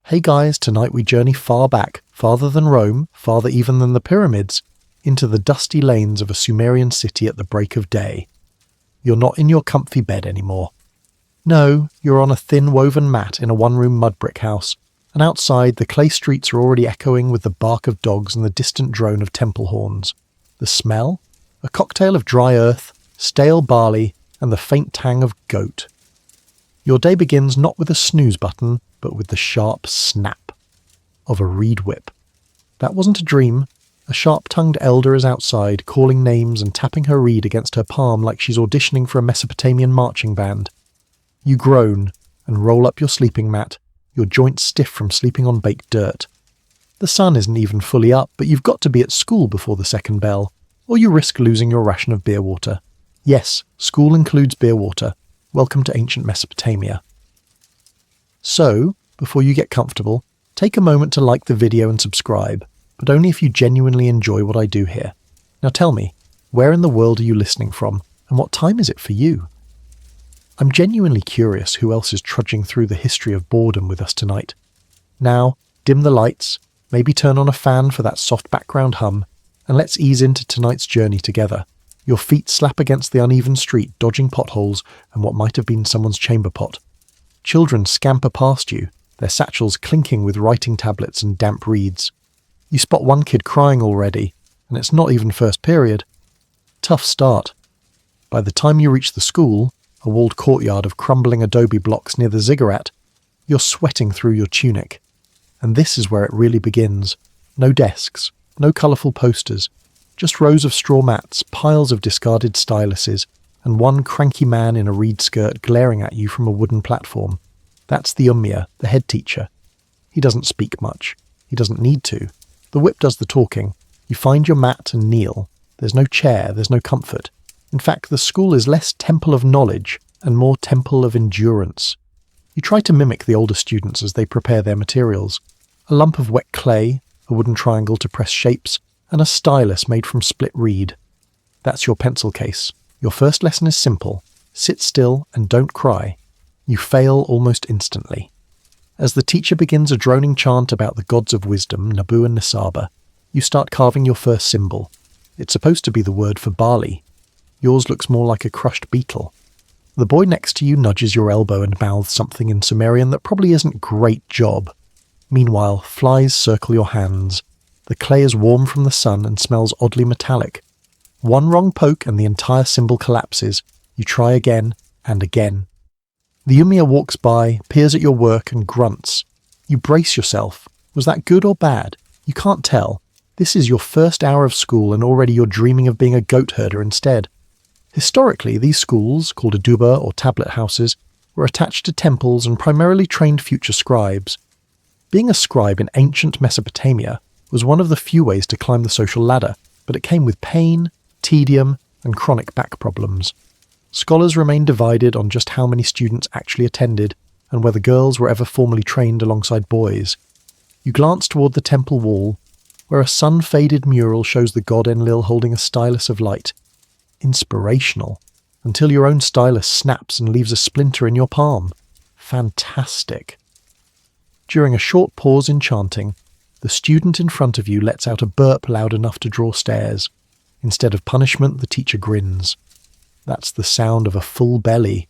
Hey guys, tonight we journey far back, farther than Rome, farther even than the pyramids, into the dusty lanes of a Sumerian city at the break of day. You're not in your comfy bed anymore. No, you're on a thin woven mat in a one-room mud brick house, and outside the clay streets are already echoing with the bark of dogs and the distant drone of temple horns. The smell? A cocktail of dry earth, stale barley, and the faint tang of goat. Your day begins not with a snooze button, but with the sharp snap of a reed whip. That wasn't a dream. A sharp-tongued elder is outside, calling names and tapping her reed against her palm like she's auditioning for a Mesopotamian marching band. You groan and roll up your sleeping mat, your joints stiff from sleeping on baked dirt. The sun isn't even fully up, but you've got to be at school before the second bell, or you risk losing your ration of beer water. Yes, school includes beer water. Welcome to ancient Mesopotamia. So, before you get comfortable, take a moment to like the video and subscribe, but only if you genuinely enjoy what I do here. Now tell me, where in the world are you listening from, and what time is it for you? I'm genuinely curious who else is trudging through the history of boredom with us tonight. Now, dim the lights, maybe turn on a fan for that soft background hum, and let's ease into tonight's journey together. Your feet slap against the uneven street, dodging potholes and what might have been someone's chamber pot. Children scamper past you, their satchels clinking with writing tablets and damp reeds. You spot one kid crying already, and it's not even first period. Tough start. By the time you reach the school, a walled courtyard of crumbling adobe blocks near the ziggurat, you're sweating through your tunic. And this is where it really begins. No desks, no colourful posters, just rows of straw mats, piles of discarded styluses, and one cranky man in a reed skirt glaring at you from a wooden platform. That's the ummia, the head teacher. He doesn't speak much. He doesn't need to. The whip does the talking. You find your mat and kneel. There's no chair, there's no comfort. In fact, the school is less temple of knowledge and more temple of endurance. You try to mimic the older students as they prepare their materials. A lump of wet clay, a wooden triangle to press shapes, and a stylus made from split reed. That's your pencil case. Your first lesson is simple. Sit still and don't cry. You fail almost instantly. As the teacher begins a droning chant about the gods of wisdom, Nabu and Nisaba, you start carving your first symbol. It's supposed to be the word for barley. Yours looks more like a crushed beetle. The boy next to you nudges your elbow and mouths something in Sumerian that probably isn't great job. Meanwhile, flies circle your hands. The clay is warm from the sun and smells oddly metallic. One wrong poke and the entire symbol collapses. You try again and again. The ummia walks by, peers at your work and grunts. You brace yourself. Was that good or bad? You can't tell. This is your first hour of school and already you're dreaming of being a goat herder instead. Historically, these schools, called edubba or tablet houses, were attached to temples and primarily trained future scribes. Being a scribe in ancient Mesopotamia was one of the few ways to climb the social ladder, but it came with pain, tedium, and chronic back problems. Scholars remain divided on just how many students actually attended, and whether girls were ever formally trained alongside boys. You glance toward the temple wall, where a sun-faded mural shows the god Enlil holding a stylus of light. Inspirational, until your own stylus snaps and leaves a splinter in your palm. Fantastic. During a short pause in chanting, the student in front of you lets out a burp loud enough to draw stares. Instead of punishment, the teacher grins. That's the sound of a full belly.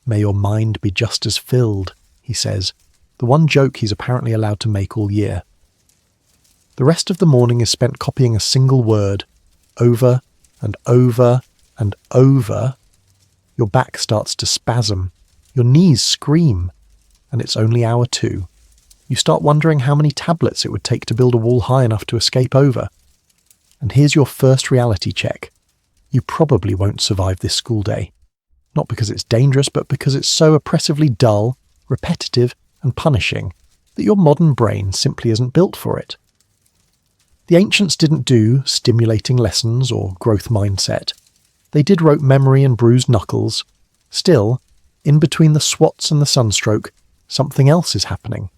May your mind be just as filled, he says, the one joke he's apparently allowed to make all year. The rest of the morning is spent copying a single word, over and over and over. Your back starts to spasm. Your knees scream. And it's only hour 2. You start wondering how many tablets it would take to build a wall high enough to escape over. And here's your first reality check. You probably won't survive this school day. Not because it's dangerous, but because it's so oppressively dull, repetitive, and punishing that your modern brain simply isn't built for it. The ancients didn't do stimulating lessons or growth mindset. They did rote memory and bruised knuckles. Still, in between the swats and the sunstroke, something else is happening.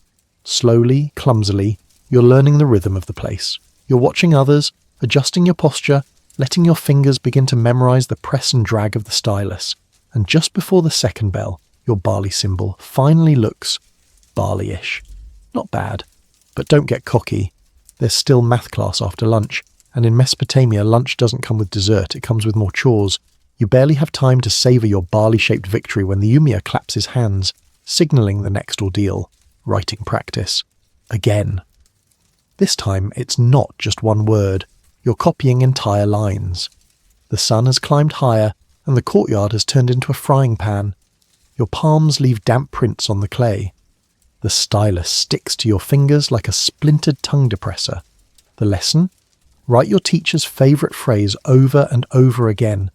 Slowly, clumsily, you're learning the rhythm of the place. You're watching others, adjusting your posture, letting your fingers begin to memorize the press and drag of the stylus. And just before the second bell, your barley symbol finally looks barley-ish. Not bad. But don't get cocky. There's still math class after lunch, and in Mesopotamia lunch doesn't come with dessert, it comes with more chores. You barely have time to savour your barley-shaped victory when the ummia claps his hands, signalling the next ordeal. Writing practice. Again. This time it's not just one word. You're copying entire lines. The sun has climbed higher, and the courtyard has turned into a frying pan. Your palms leave damp prints on the clay. The stylus sticks to your fingers like a splintered tongue depressor. The lesson? Write your teacher's favourite phrase over and over again.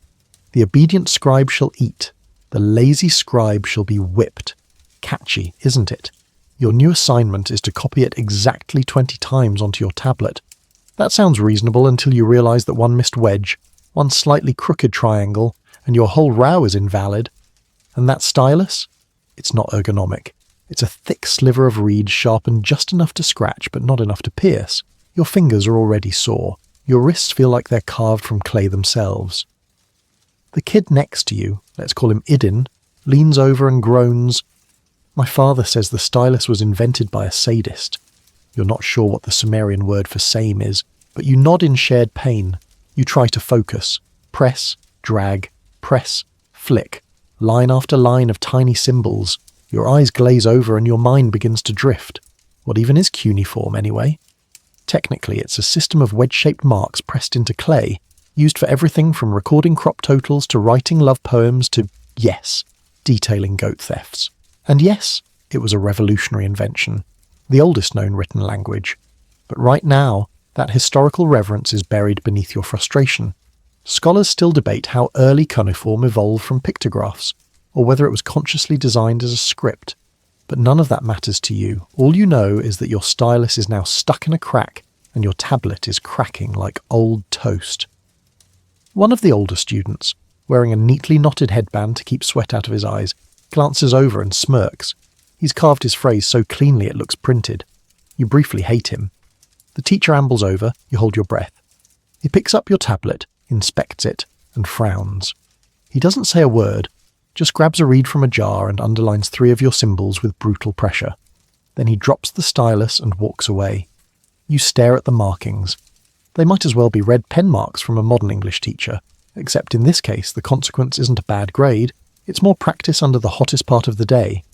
The obedient scribe shall eat. The lazy scribe shall be whipped. Catchy, isn't it? Your new assignment is to copy it exactly 20 times onto your tablet. That sounds reasonable until you realise that one missed wedge, one slightly crooked triangle, and your whole row is invalid. And that stylus? It's not ergonomic. It's a thick sliver of reed sharpened just enough to scratch but not enough to pierce. Your fingers are already sore. Your wrists feel like they're carved from clay themselves. The kid next to you, let's call him Idin, leans over and groans. My father says the stylus was invented by a sadist. You're not sure what the Sumerian word for same is, but you nod in shared pain. You try to focus. Press, drag, press, flick. Line after line of tiny symbols. Your eyes glaze over and your mind begins to drift. What even is cuneiform, anyway? Technically, it's a system of wedge-shaped marks pressed into clay, used for everything from recording crop totals to writing love poems to, yes, detailing goat thefts. And yes, it was a revolutionary invention, the oldest known written language. But right now, that historical reverence is buried beneath your frustration. Scholars still debate how early cuneiform evolved from pictographs, or whether it was consciously designed as a script. But none of that matters to you. All you know is that your stylus is now stuck in a crack, and your tablet is cracking like old toast. One of the older students, wearing a neatly knotted headband to keep sweat out of his eyes, glances over and smirks. He's carved his phrase so cleanly it looks printed. You briefly hate him. The teacher ambles over, you hold your breath. He picks up your tablet, inspects it, and frowns. He doesn't say a word, just grabs a reed from a jar and underlines 3 of your symbols with brutal pressure. Then he drops the stylus and walks away. You stare at the markings. They might as well be red pen marks from a modern English teacher, except in this case the consequence isn't a bad grade, it's more practice under the hottest part of the day.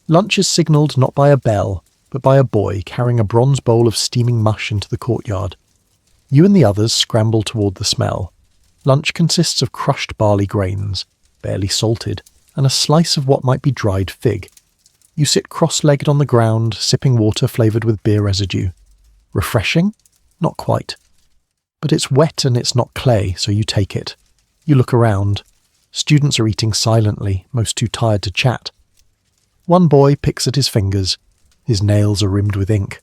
Lunch is signalled not by a bell, but by a boy carrying a bronze bowl of steaming mush into the courtyard. You and the others scramble toward the smell. Lunch consists of crushed barley grains, barely salted, and a slice of what might be dried fig. You sit cross-legged on the ground, sipping water flavoured with beer residue. Refreshing? Not quite. But it's wet and it's not clay, so you take it. You look around. Students are eating silently, most too tired to chat. One boy picks at his fingers. His nails are rimmed with ink.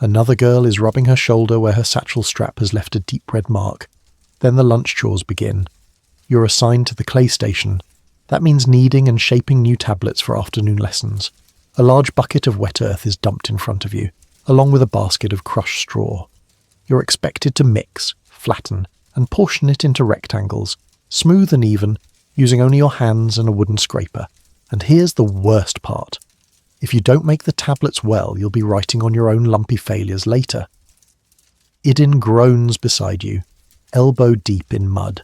Another girl is rubbing her shoulder where her satchel strap has left a deep red mark. Then the lunch chores begin. You're assigned to the clay station. That means kneading and shaping new tablets for afternoon lessons. A large bucket of wet earth is dumped in front of you, along with a basket of crushed straw. You're expected to mix, flatten, and portion it into rectangles, smooth and even, using only your hands and a wooden scraper. And here's the worst part. If you don't make the tablets well, you'll be writing on your own lumpy failures later. Idin groans beside you, elbow deep in mud.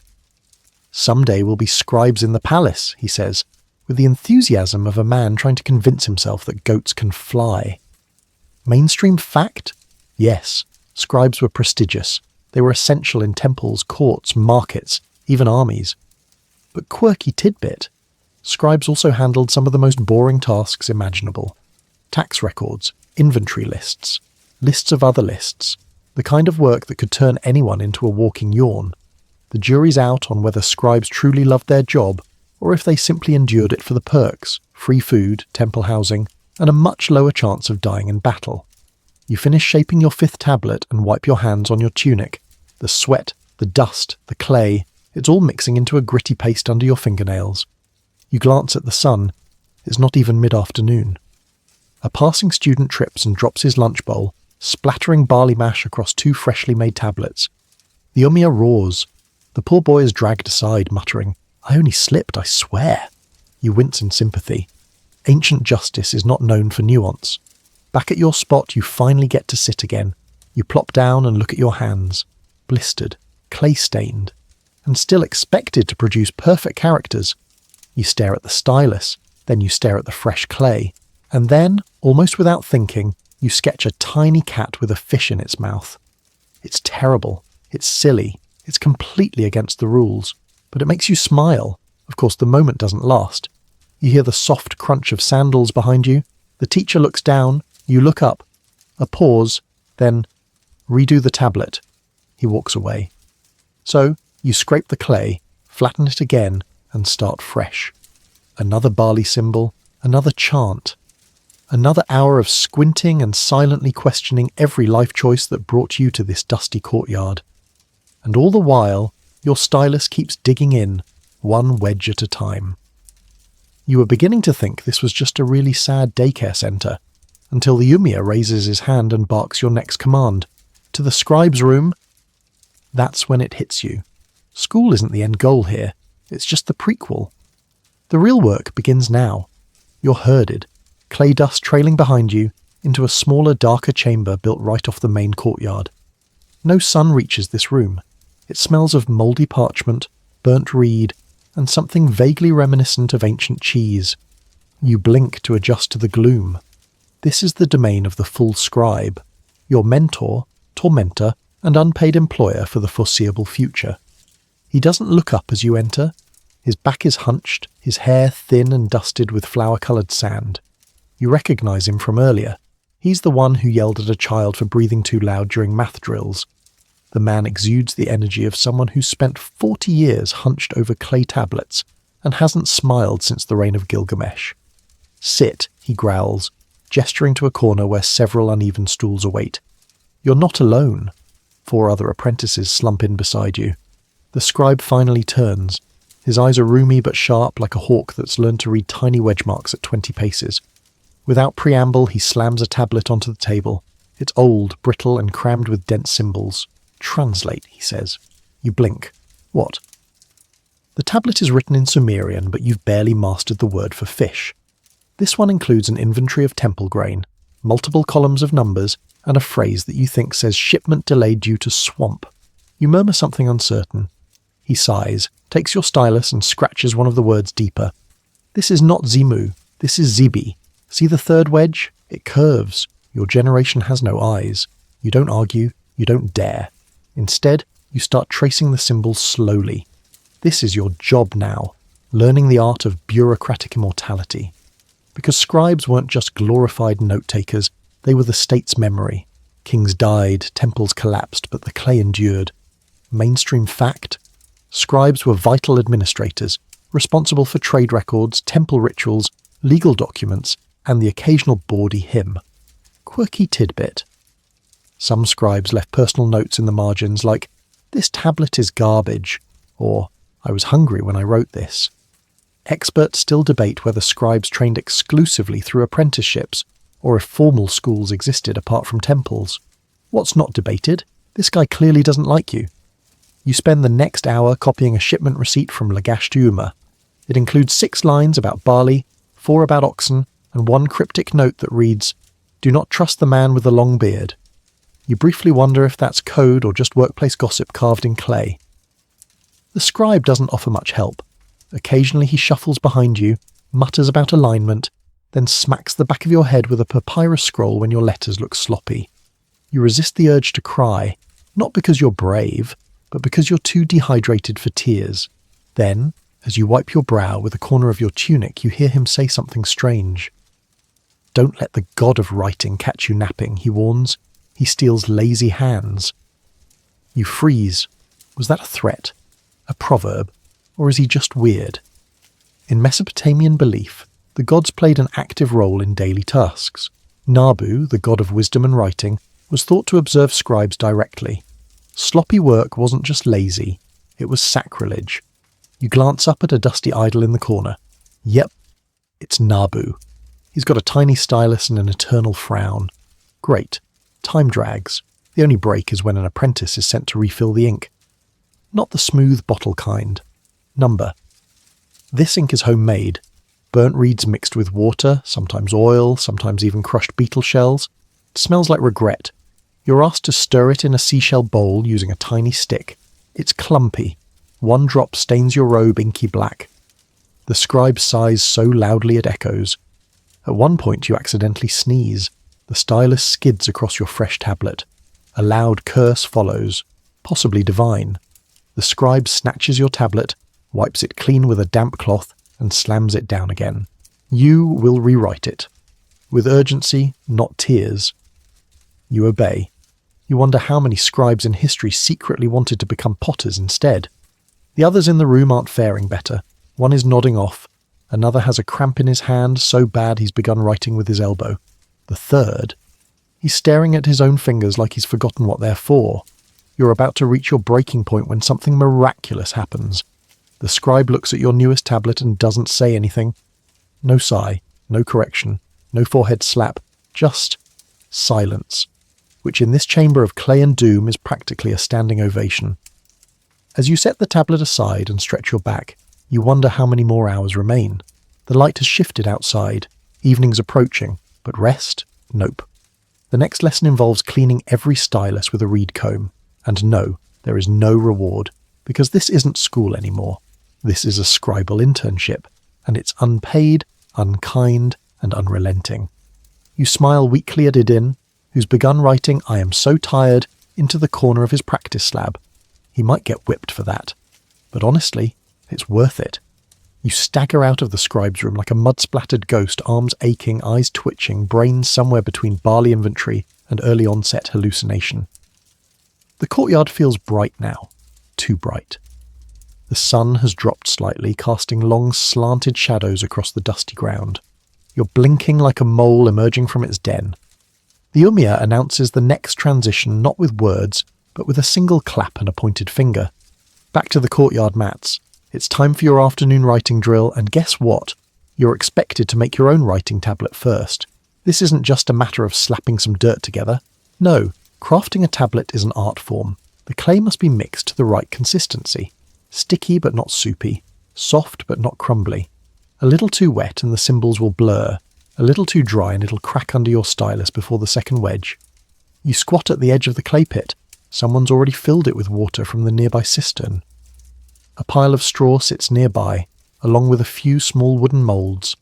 Someday we'll be scribes in the palace, he says, with the enthusiasm of a man trying to convince himself that goats can fly. Mainstream fact? Yes, scribes were prestigious. They were essential in temples, courts, markets, even armies. But quirky tidbit. Scribes also handled some of the most boring tasks imaginable. Tax records, inventory lists, lists of other lists, the kind of work that could turn anyone into a walking yawn. The jury's out on whether scribes truly loved their job, or if they simply endured it for the perks, free food, temple housing, and a much lower chance of dying in battle. You finish shaping your 5th tablet and wipe your hands on your tunic. The sweat, the dust, the clay, it's all mixing into a gritty paste under your fingernails. You glance at the sun. It's not even mid-afternoon. A passing student trips and drops his lunch bowl, splattering barley mash across 2 freshly made tablets. The ummia roars. The poor boy is dragged aside, muttering, "I only slipped, I swear." You wince in sympathy. Ancient justice is not known for nuance. Back at your spot, you finally get to sit again. You plop down and look at your hands, blistered, clay-stained, and still expected to produce perfect characters. You stare at the stylus, then you stare at the fresh clay, and then, almost without thinking, you sketch a tiny cat with a fish in its mouth. It's terrible, it's silly, it's completely against the rules, but it makes you smile. Of course, the moment doesn't last. You hear the soft crunch of sandals behind you, the teacher looks down, you look up, a pause, then redo the tablet. He walks away. So, you scrape the clay, flatten it again, and start fresh. Another barley symbol, another chant. Another hour of squinting and silently questioning every life choice that brought you to this dusty courtyard. And all the while, your stylus keeps digging in, one wedge at a time. You were beginning to think this was just a really sad daycare centre, until the ummia raises his hand and barks your next command. To the scribe's room. That's when it hits you. School isn't the end goal here, it's just the prequel. The real work begins now. You're herded, clay dust trailing behind you, into a smaller, darker chamber built right off the main courtyard. No sun reaches this room. It smells of mouldy parchment, burnt reed, and something vaguely reminiscent of ancient cheese. You blink to adjust to the gloom. This is the domain of the full scribe, your mentor, tormentor, and unpaid employer for the foreseeable future. He doesn't look up as you enter. His back is hunched, his hair thin and dusted with flour-coloured sand. You recognise him from earlier. He's the one who yelled at a child for breathing too loud during math drills. The man exudes the energy of someone who's spent 40 years hunched over clay tablets and hasn't smiled since the reign of Gilgamesh. Sit, he growls, gesturing to a corner where several uneven stools await. You're not alone. 4 other apprentices slump in beside you. The scribe finally turns. His eyes are roomy but sharp, like a hawk that's learned to read tiny wedge marks at 20 paces. Without preamble, he slams a tablet onto the table. It's old, brittle, and crammed with dense symbols. Translate, he says. You blink. What? The tablet is written in Sumerian, but you've barely mastered the word for fish. This one includes an inventory of temple grain, multiple columns of numbers, and a phrase that you think says shipment delayed due to swamp. You murmur something uncertain. He sighs, takes your stylus and scratches one of the words deeper. This is not Zimu, this is Zibi. See the third wedge? It curves. Your generation has no eyes. You don't argue, you don't dare. Instead, you start tracing the symbols slowly. This is your job now, learning the art of bureaucratic immortality. Because scribes weren't just glorified note-takers, they were the state's memory. Kings died, temples collapsed, but the clay endured. Mainstream fact? Scribes were vital administrators, responsible for trade records, temple rituals, legal documents, and the occasional bawdy hymn. Quirky tidbit. Some scribes left personal notes in the margins like, "This tablet is garbage," or "I was hungry when I wrote this." Experts still debate whether scribes trained exclusively through apprenticeships, or if formal schools existed apart from temples. What's not debated? This guy clearly doesn't like you. You spend the next hour copying a shipment receipt from Lagash to Uma. It includes 6 lines about barley, 4 about oxen, and 1 cryptic note that reads, "Do not trust the man with the long beard." You briefly wonder if that's code or just workplace gossip carved in clay. The scribe doesn't offer much help. Occasionally he shuffles behind you, mutters about alignment, then smacks the back of your head with a papyrus scroll when your letters look sloppy. You resist the urge to cry, not because you're brave, but because you're too dehydrated for tears. Then, as you wipe your brow with a corner of your tunic, you hear him say something strange. "Don't let the god of writing catch you napping," he warns. He steals lazy hands. You freeze. Was that a threat? A proverb? Or is he just weird? In Mesopotamian belief, the gods played an active role in daily tasks. Nabu, the god of wisdom and writing, was thought to observe scribes directly. Sloppy work wasn't just lazy, it was sacrilege. You glance up at a dusty idol in the corner. Yep, it's Nabu. He's got a tiny stylus and an eternal frown. Great. Time drags. The only break is when an apprentice is sent to refill the ink. Not the smooth bottle kind. Number. This ink is homemade. Burnt reeds mixed with water, sometimes oil, sometimes even crushed beetle shells. It smells like regret. You're asked to stir it in a seashell bowl using a tiny stick. It's clumpy. One drop stains your robe inky black. The scribe sighs so loudly it echoes. At one point you accidentally sneeze. The stylus skids across your fresh tablet. A loud curse follows, possibly divine. The scribe snatches your tablet, wipes it clean with a damp cloth, and slams it down again. You will rewrite it. With urgency, not tears. You obey. You wonder how many scribes in history secretly wanted to become potters instead. The others in the room aren't faring better. One is nodding off. Another has a cramp in his hand so bad he's begun writing with his elbow. The third, he's staring at his own fingers like he's forgotten what they're for. You're about to reach your breaking point when something miraculous happens. The scribe looks at your newest tablet and doesn't say anything. No sigh, no correction, no forehead slap, just silence, which in this chamber of clay and doom is practically a standing ovation. As you set the tablet aside and stretch your back, you wonder how many more hours remain. The light has shifted outside, evening's approaching, but rest? Nope. The next lesson involves cleaning every stylus with a reed comb. And no, there is no reward, because this isn't school anymore. This is a scribal internship, and it's unpaid, unkind, and unrelenting. You smile weakly at Idin, who's begun writing "I am so tired" into the corner of his practice slab. He might get whipped for that, but honestly, it's worth it. You stagger out of the scribe's room like a mud-splattered ghost, arms aching, eyes twitching, brains somewhere between barley inventory and early onset hallucination. The courtyard feels bright now, too bright. The sun has dropped slightly, casting long slanted shadows across the dusty ground. You're blinking like a mole emerging from its den. The ummia announces the next transition not with words, but with a single clap and a pointed finger. Back to the courtyard mats. It's time for your afternoon writing drill, and guess what? You're expected to make your own writing tablet first. This isn't just a matter of slapping some dirt together. No, crafting a tablet is an art form. The clay must be mixed to the right consistency. Sticky but not soupy. Soft but not crumbly. A little too wet and the symbols will blur. A little too dry and it'll crack under your stylus before the second wedge. You squat at the edge of the clay pit. Someone's already filled it with water from the nearby cistern. A pile of straw sits nearby, along with a few small wooden moulds.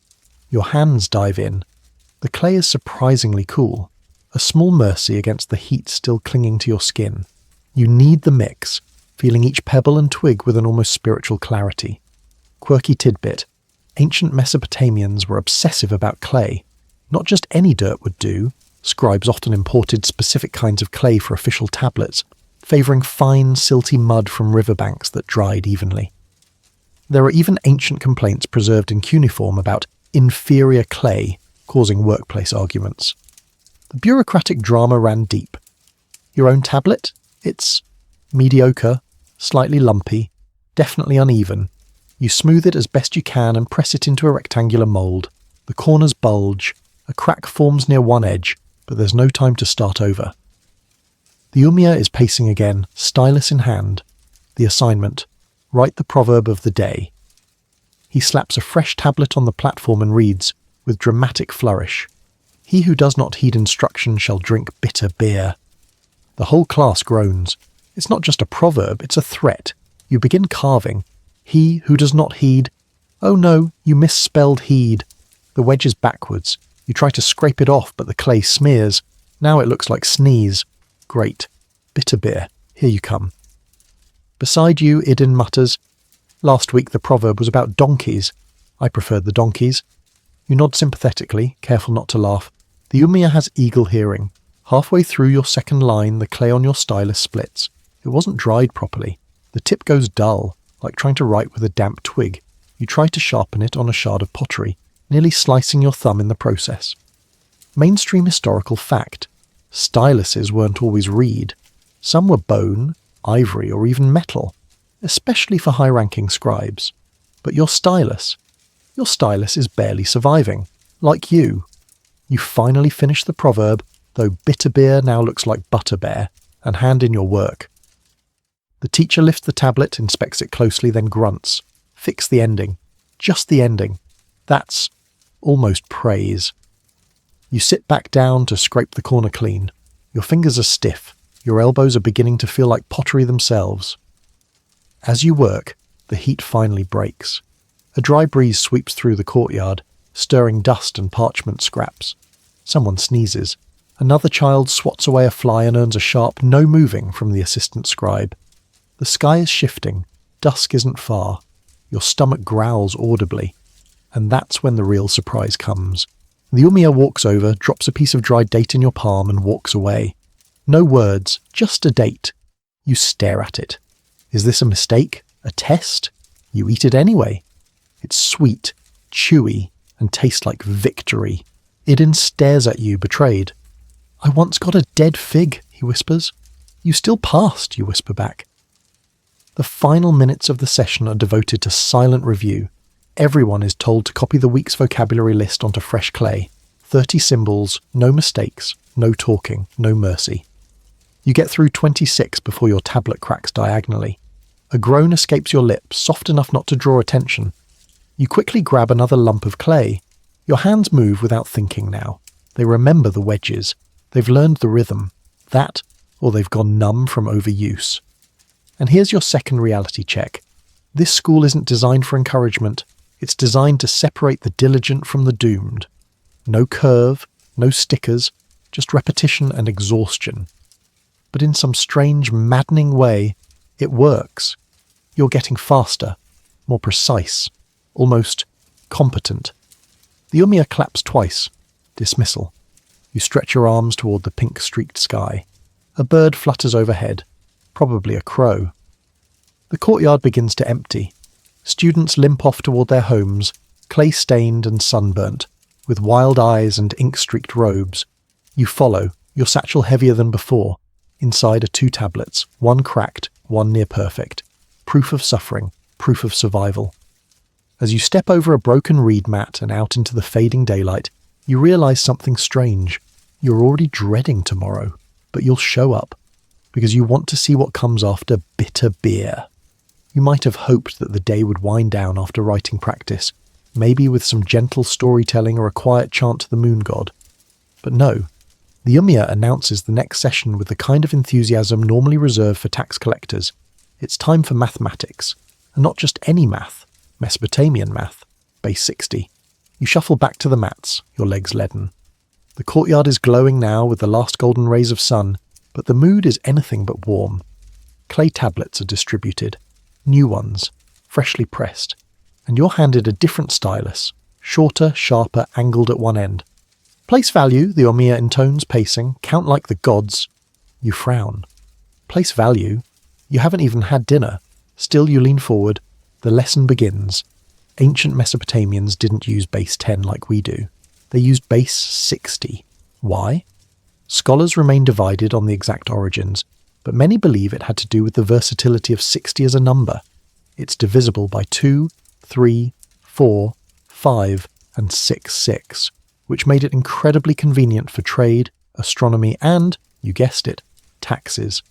Your hands dive in. The clay is surprisingly cool, a small mercy against the heat still clinging to your skin. You knead the mix, feeling each pebble and twig with an almost spiritual clarity. Quirky tidbit. Ancient Mesopotamians were obsessive about clay. Not just any dirt would do. Scribes often imported specific kinds of clay for official tablets, favouring fine, silty mud from riverbanks that dried evenly. There are even ancient complaints preserved in cuneiform about inferior clay causing workplace arguments. The bureaucratic drama ran deep. Your own tablet? It's mediocre, slightly lumpy, definitely uneven. You smooth it as best you can and press it into a rectangular mould. The corners bulge, a crack forms near one edge, but there's no time to start over. The ummia is pacing again, stylus in hand. The assignment: write the proverb of the day. He slaps a fresh tablet on the platform and reads, with dramatic flourish, "He who does not heed instruction shall drink bitter beer." The whole class groans. It's not just a proverb, it's a threat. You begin carving. He who does not heed... Oh no, you misspelled heed. The wedge is backwards. You try to scrape it off, but the clay smears. Now it looks like sneeze. Great. Bitter beer. Here you come. Beside you, Idin mutters, "Last week the proverb was about donkeys. I preferred the donkeys." You nod sympathetically, careful not to laugh. The ummia has eagle hearing. Halfway through your second line, the clay on your stylus splits. It wasn't dried properly. The tip goes dull, like trying to write with a damp twig. You try to sharpen it on a shard of pottery, nearly slicing your thumb in the process. Mainstream historical fact. Styluses weren't always reed. Some were bone, ivory, or even metal, especially for high-ranking scribes. But your stylus is barely surviving, like you. You finally finish the proverb, though bitter beer now looks like butterbear, and hand in your work. The teacher lifts the tablet, inspects it closely, then grunts. Fix the ending. Just the ending. That's almost praise. You sit back down to scrape the corner clean. Your fingers are stiff. Your elbows are beginning to feel like pottery themselves. As you work, the heat finally breaks. A dry breeze sweeps through the courtyard, stirring dust and parchment scraps. Someone sneezes. Another child swats away a fly and earns a sharp "no moving" from the assistant scribe. The sky is shifting. Dusk isn't far. Your stomach growls audibly. And that's when the real surprise comes. The ummia walks over, drops a piece of dried date in your palm and walks away. No words, just a date. You stare at it. Is this a mistake? A test? You eat it anyway. It's sweet, chewy, and tastes like victory. Idin stares at you, betrayed. "I once got a dead fig," he whispers. "You still passed," you whisper back. The final minutes of the session are devoted to silent review. Everyone is told to copy the week's vocabulary list onto fresh clay. 30 symbols, no mistakes, no talking, no mercy. You get through 26 before your tablet cracks diagonally. A groan escapes your lips, soft enough not to draw attention. You quickly grab another lump of clay. Your hands move without thinking now. They remember the wedges. They've learned the rhythm. That, or they've gone numb from overuse. And here's your second reality check. This school isn't designed for encouragement. It's designed to separate the diligent from the doomed. No curve, no stickers, just repetition and exhaustion. But in some strange, maddening way, it works. You're getting faster, more precise, almost competent. The ummia claps twice. Dismissal. You stretch your arms toward the pink-streaked sky. A bird flutters overhead, probably a crow. The courtyard begins to empty. Students limp off toward their homes, clay-stained and sunburnt, with wild eyes and ink-streaked robes. You follow, your satchel heavier than before. Inside are 2 tablets, one cracked, one near perfect. Proof of suffering, proof of survival. As you step over a broken reed mat and out into the fading daylight, you realize something strange. You're already dreading tomorrow, but you'll show up, because you want to see what comes after bitter beer. You might have hoped that the day would wind down after writing practice, maybe with some gentle storytelling or a quiet chant to the moon god. But no, the ummia announces the next session with the kind of enthusiasm normally reserved for tax collectors. It's time for mathematics, and not just any math, Mesopotamian math, base 60. You shuffle back to the mats, your legs leaden. The courtyard is glowing now with the last golden rays of sun, but the mood is anything but warm. Clay tablets are distributed, new ones, freshly pressed, and you're handed a different stylus, shorter, sharper, angled at one end. Place value, the ummia intones, pacing, count like the gods. You frown. Place value? You haven't even had dinner. Still you lean forward. The lesson begins. Ancient Mesopotamians didn't use base 10 like we do. They used base 60. Why? Scholars remain divided on the exact origins, but many believe it had to do with the versatility of 60 as a number. It's divisible by 2, 3, 4, 5, and 6, which made it incredibly convenient for trade, astronomy, and, you guessed it, taxes.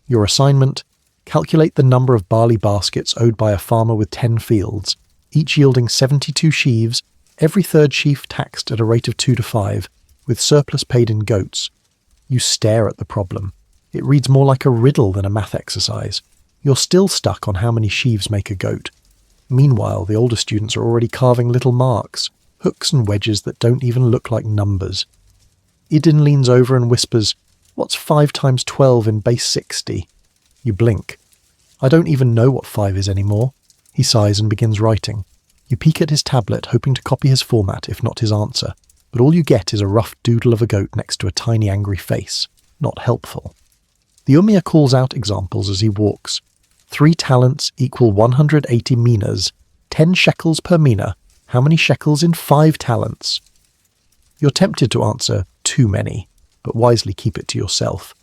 Your assignment: calculate the number of barley baskets owed by a farmer with 10 fields, each yielding 72 sheaves, every third sheaf taxed at a rate of 2 to 5, with surplus paid in goats. You stare at the problem. It reads more like a riddle than a math exercise. You're still stuck on how many sheaves make a goat. Meanwhile, the older students are already carving little marks, hooks and wedges that don't even look like numbers. Idin leans over and whispers, "What's 5 times 12 in base 60? You blink. "I don't even know what 5 is anymore." He sighs and begins writing. You peek at his tablet, hoping to copy his format, if not his answer, but all you get is a rough doodle of a goat next to a tiny angry face. Not helpful. The ummia calls out examples as he walks. 3 talents equal 180 minas. 10 shekels per mina. How many shekels in 5 talents? You're tempted to answer, too many, but wisely keep it to yourself.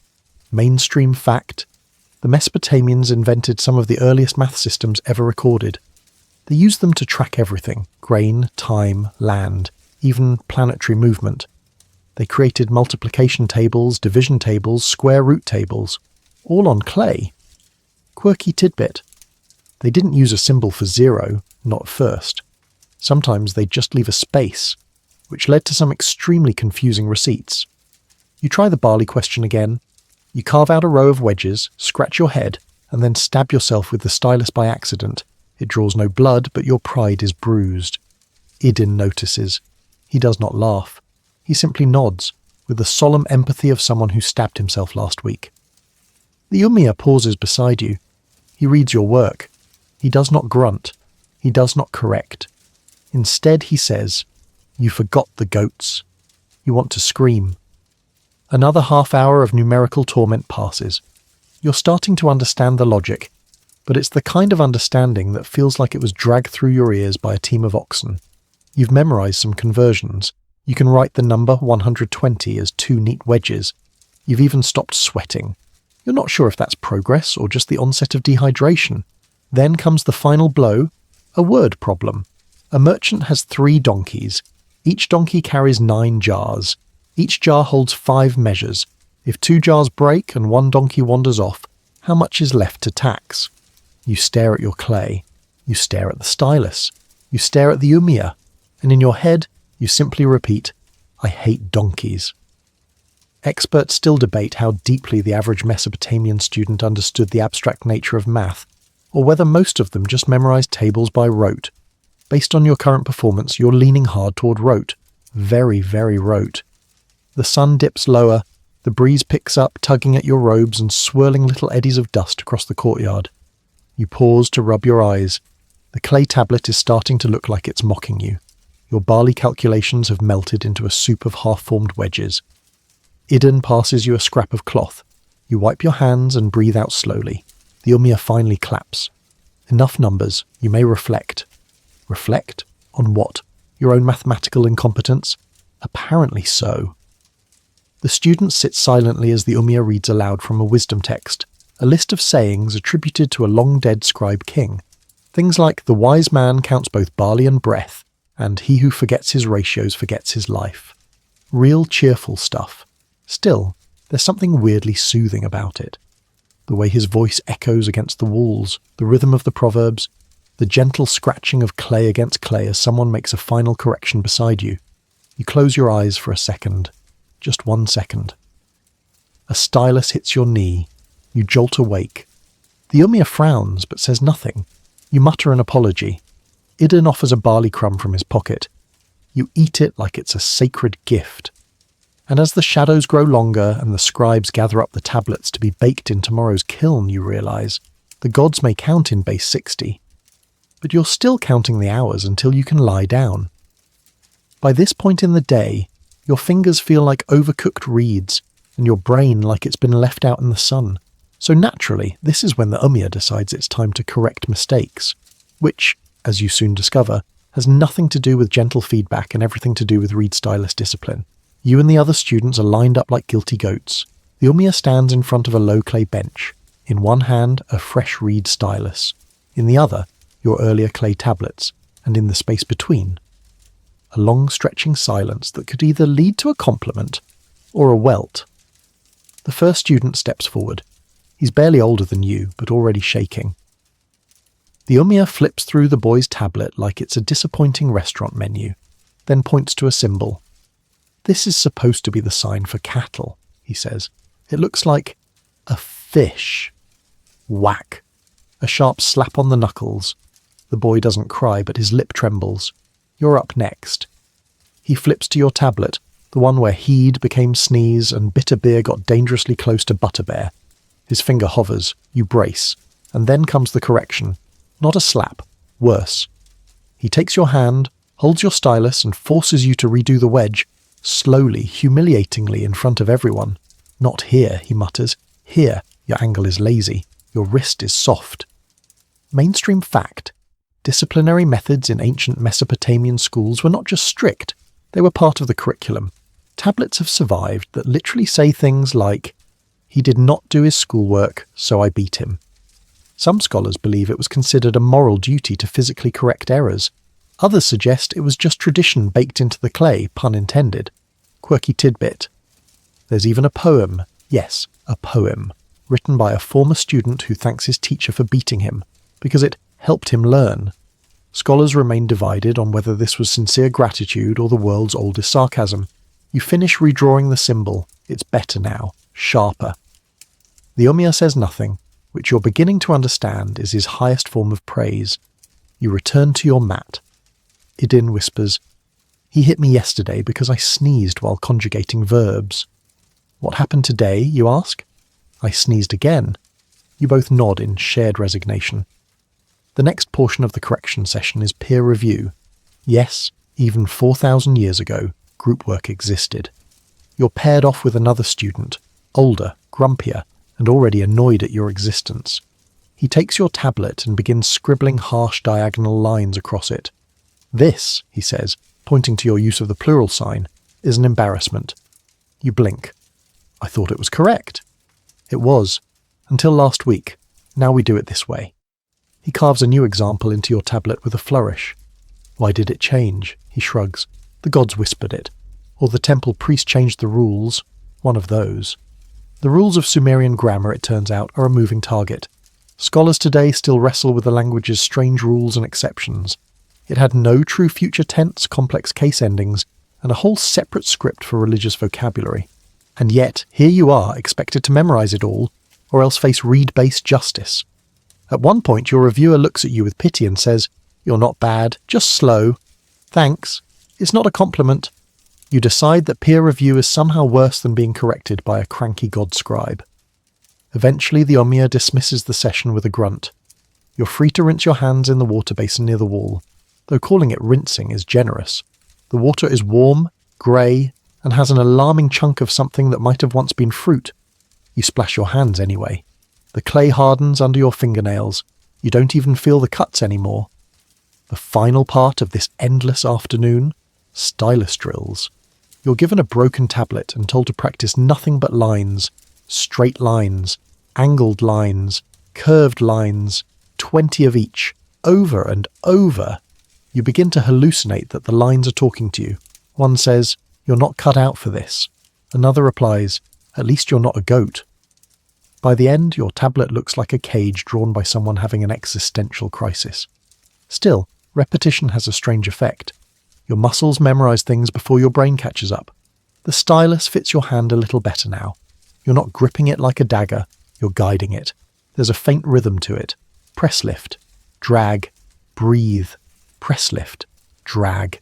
Mainstream fact: the Mesopotamians invented some of the earliest math systems ever recorded. They used them to track everything: grain, time, land, even planetary movement. They created multiplication tables, division tables, square root tables, all on clay. Quirky tidbit: they didn't use a symbol for 0, not first. Sometimes they'd just leave a space, which led to some extremely confusing receipts. You try the barley question again. You carve out a row of wedges, scratch your head, and then stab yourself with the stylus by accident. It draws no blood, but your pride is bruised. Idun notices. He does not laugh. He simply nods, with the solemn empathy of someone who stabbed himself last week. The ummia pauses beside you. He reads your work. He does not grunt. He does not correct. Instead, he says, "You forgot the goats." You want to scream. Another half hour of numerical torment passes. You're starting to understand the logic, but it's the kind of understanding that feels like it was dragged through your ears by a team of oxen. You've memorized some conversions. You can write the number 120 as 2 neat wedges. You've even stopped sweating. You're not sure if that's progress or just the onset of dehydration. Then comes the final blow, a word problem. A merchant has 3 donkeys. Each donkey carries 9 jars. Each jar holds 5 measures. If 2 jars break and 1 donkey wanders off, how much is left to tax? You stare at your clay. You stare at the stylus. You stare at the ummia. And in your head, you simply repeat, "I hate donkeys." Experts still debate how deeply the average Mesopotamian student understood the abstract nature of math, or whether most of them just memorized tables by rote. Based on your current performance, you're leaning hard toward rote. Very, very rote. The sun dips lower, the breeze picks up, tugging at your robes and swirling little eddies of dust across the courtyard. You pause to rub your eyes. The clay tablet is starting to look like it's mocking you. Your barley calculations have melted into a soup of half-formed wedges. Idun passes you a scrap of cloth. You wipe your hands and breathe out slowly. The ummia finally claps. Enough numbers, you may reflect. Reflect? On what? Your own mathematical incompetence? Apparently so. The student sits silently as the ummia reads aloud from a wisdom text, a list of sayings attributed to a long-dead scribe king. Things like, "The wise man counts both barley and breath," and "He who forgets his ratios forgets his life." Real cheerful stuff. Still, there's something weirdly soothing about it. The way his voice echoes against the walls, the rhythm of the proverbs, the gentle scratching of clay against clay as someone makes a final correction beside you. You close your eyes for a second. Just 1 second. A stylus hits your knee. You jolt awake. The ummia frowns but says nothing. You mutter an apology. Idun offers a barley crumb from his pocket. You eat it like it's a sacred gift. And as the shadows grow longer and the scribes gather up the tablets to be baked in tomorrow's kiln, you realize the gods may count in base 60, but you're still counting the hours until you can lie down. By this point in the day, your fingers feel like overcooked reeds, and your brain like it's been left out in the sun. So naturally, this is when the ummia decides it's time to correct mistakes, which, as you soon discover, has nothing to do with gentle feedback and everything to do with reed stylus discipline. You and the other students are lined up like guilty goats. The ummia stands in front of a low clay bench. In one hand, a fresh reed stylus. In the other, your earlier clay tablets, and in the space between, a long stretching silence that could either lead to a compliment or a welt. The first student steps forward. He's barely older than you, but already shaking. The ummia flips through the boy's tablet like it's a disappointing restaurant menu, then points to a symbol. "This is supposed to be the sign for cattle," he says. "It looks like a fish." Whack. A sharp slap on the knuckles. The boy doesn't cry, but his lip trembles. You're up next. He flips to your tablet, the one where heed became sneeze and bitter beer got dangerously close to butterbear. His finger hovers, you brace, and then comes the correction. Not a slap, worse. He takes your hand, holds your stylus and forces you to redo the wedge, slowly, humiliatingly in front of everyone. "Not here," he mutters. "Here, your angle is lazy. Your wrist is soft." Mainstream fact. Disciplinary methods in ancient Mesopotamian schools were not just strict, they were part of the curriculum. Tablets have survived that literally say things like, "He did not do his schoolwork, so I beat him." Some scholars believe it was considered a moral duty to physically correct errors. Others suggest it was just tradition baked into the clay, pun intended. Quirky tidbit. There's even a poem, yes, a poem, written by a former student who thanks his teacher for beating him, because it helped him learn. Scholars remain divided on whether this was sincere gratitude or the world's oldest sarcasm. You finish redrawing the symbol. It's better now, sharper. The ummia says nothing, which you're beginning to understand is his highest form of praise. You return to your mat. Idin whispers, "He hit me yesterday because I sneezed while conjugating verbs." "What happened today?" you ask. "I sneezed again." You both nod in shared resignation. The next portion of the correction session is peer review. Yes, even 4,000 years ago, group work existed. You're paired off with another student, older, grumpier, and already annoyed at your existence. He takes your tablet and begins scribbling harsh diagonal lines across it. "This," he says, pointing to your use of the plural sign, "is an embarrassment." You blink. "I thought it was correct." "It was. Until last week. Now we do it this way." He carves a new example into your tablet with a flourish. "Why did it change?" He shrugs. "The gods whispered it. Or the temple priest changed the rules." One of those. The rules of Sumerian grammar, it turns out, are a moving target. Scholars today still wrestle with the language's strange rules and exceptions. It had no true future tense, complex case endings, and a whole separate script for religious vocabulary. And yet, here you are, expected to memorize it all, or else face reed-based justice. At one point, your reviewer looks at you with pity and says, "You're not bad, just slow." "Thanks. It's not a compliment." You decide that peer review is somehow worse than being corrected by a cranky god scribe. Eventually, the ummia dismisses the session with a grunt. You're free to rinse your hands in the water basin near the wall, though calling it rinsing is generous. The water is warm, grey, and has an alarming chunk of something that might have once been fruit. You splash your hands anyway. The clay hardens under your fingernails. You don't even feel the cuts anymore. The final part of this endless afternoon? Stylus drills. You're given a broken tablet and told to practice nothing but lines. Straight lines, angled lines, curved lines, 20 of each, over and over. You begin to hallucinate that the lines are talking to you. One says, "You're not cut out for this." Another replies, "At least you're not a goat." By the end, your tablet looks like a cage drawn by someone having an existential crisis. Still, repetition has a strange effect. Your muscles memorize things before your brain catches up. The stylus fits your hand a little better now. You're not gripping it like a dagger, you're guiding it. There's a faint rhythm to it. Press lift, drag, breathe, press lift, drag.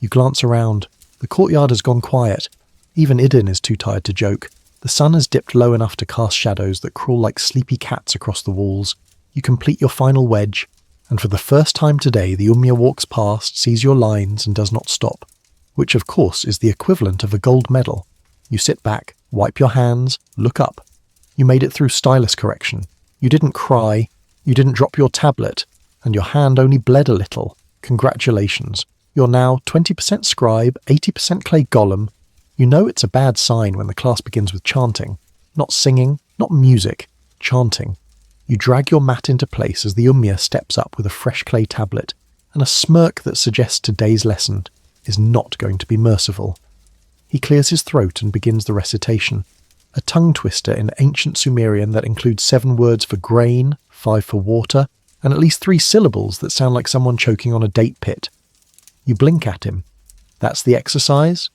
You glance around. The courtyard has gone quiet. Even Idin is too tired to joke. The sun has dipped low enough to cast shadows that crawl like sleepy cats across the walls. You complete your final wedge, and for the first time today the ummia walks past, sees your lines, and does not stop, which of course is the equivalent of a gold medal. You sit back, wipe your hands, look up. You made it through stylus correction. You didn't cry, you didn't drop your tablet, and your hand only bled a little. Congratulations. You're now 20% scribe, 80% clay golem. You know it's a bad sign when the class begins with chanting. Not singing, not music, chanting. You drag your mat into place as the ummia steps up with a fresh clay tablet, and a smirk that suggests today's lesson is not going to be merciful. He clears his throat and begins the recitation, a tongue twister in ancient Sumerian that includes 7 words for grain, 5 for water, and at least 3 syllables that sound like someone choking on a date pit. You blink at him. That's the exercise?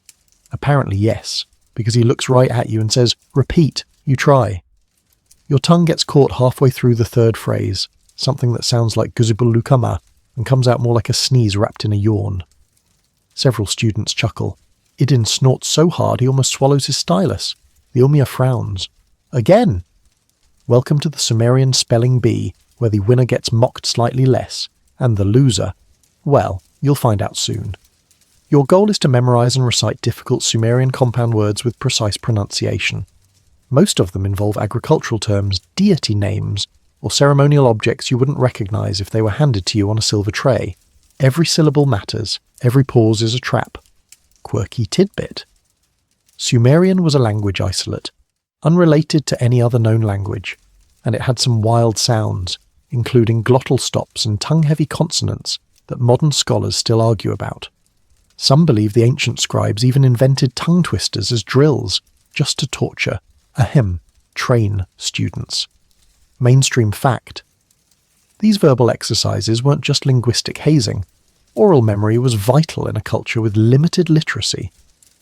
Apparently yes, because he looks right at you and says, "Repeat." You try. Your tongue gets caught halfway through the 3rd phrase, something that sounds like guzibulukama, and comes out more like a sneeze wrapped in a yawn. Several students chuckle. Idin snorts so hard he almost swallows his stylus. The ummia frowns. Again! Welcome to the Sumerian spelling bee, where the winner gets mocked slightly less, and the loser, well, you'll find out soon. Your goal is to memorize and recite difficult Sumerian compound words with precise pronunciation. Most of them involve agricultural terms, deity names, or ceremonial objects you wouldn't recognize if they were handed to you on a silver tray. Every syllable matters, every pause is a trap. Quirky tidbit. Sumerian was a language isolate, unrelated to any other known language, and it had some wild sounds, including glottal stops and tongue-heavy consonants that modern scholars still argue about. Some believe the ancient scribes even invented tongue twisters as drills, just to torture, train students. Mainstream fact. These verbal exercises weren't just linguistic hazing. Oral memory was vital in a culture with limited literacy.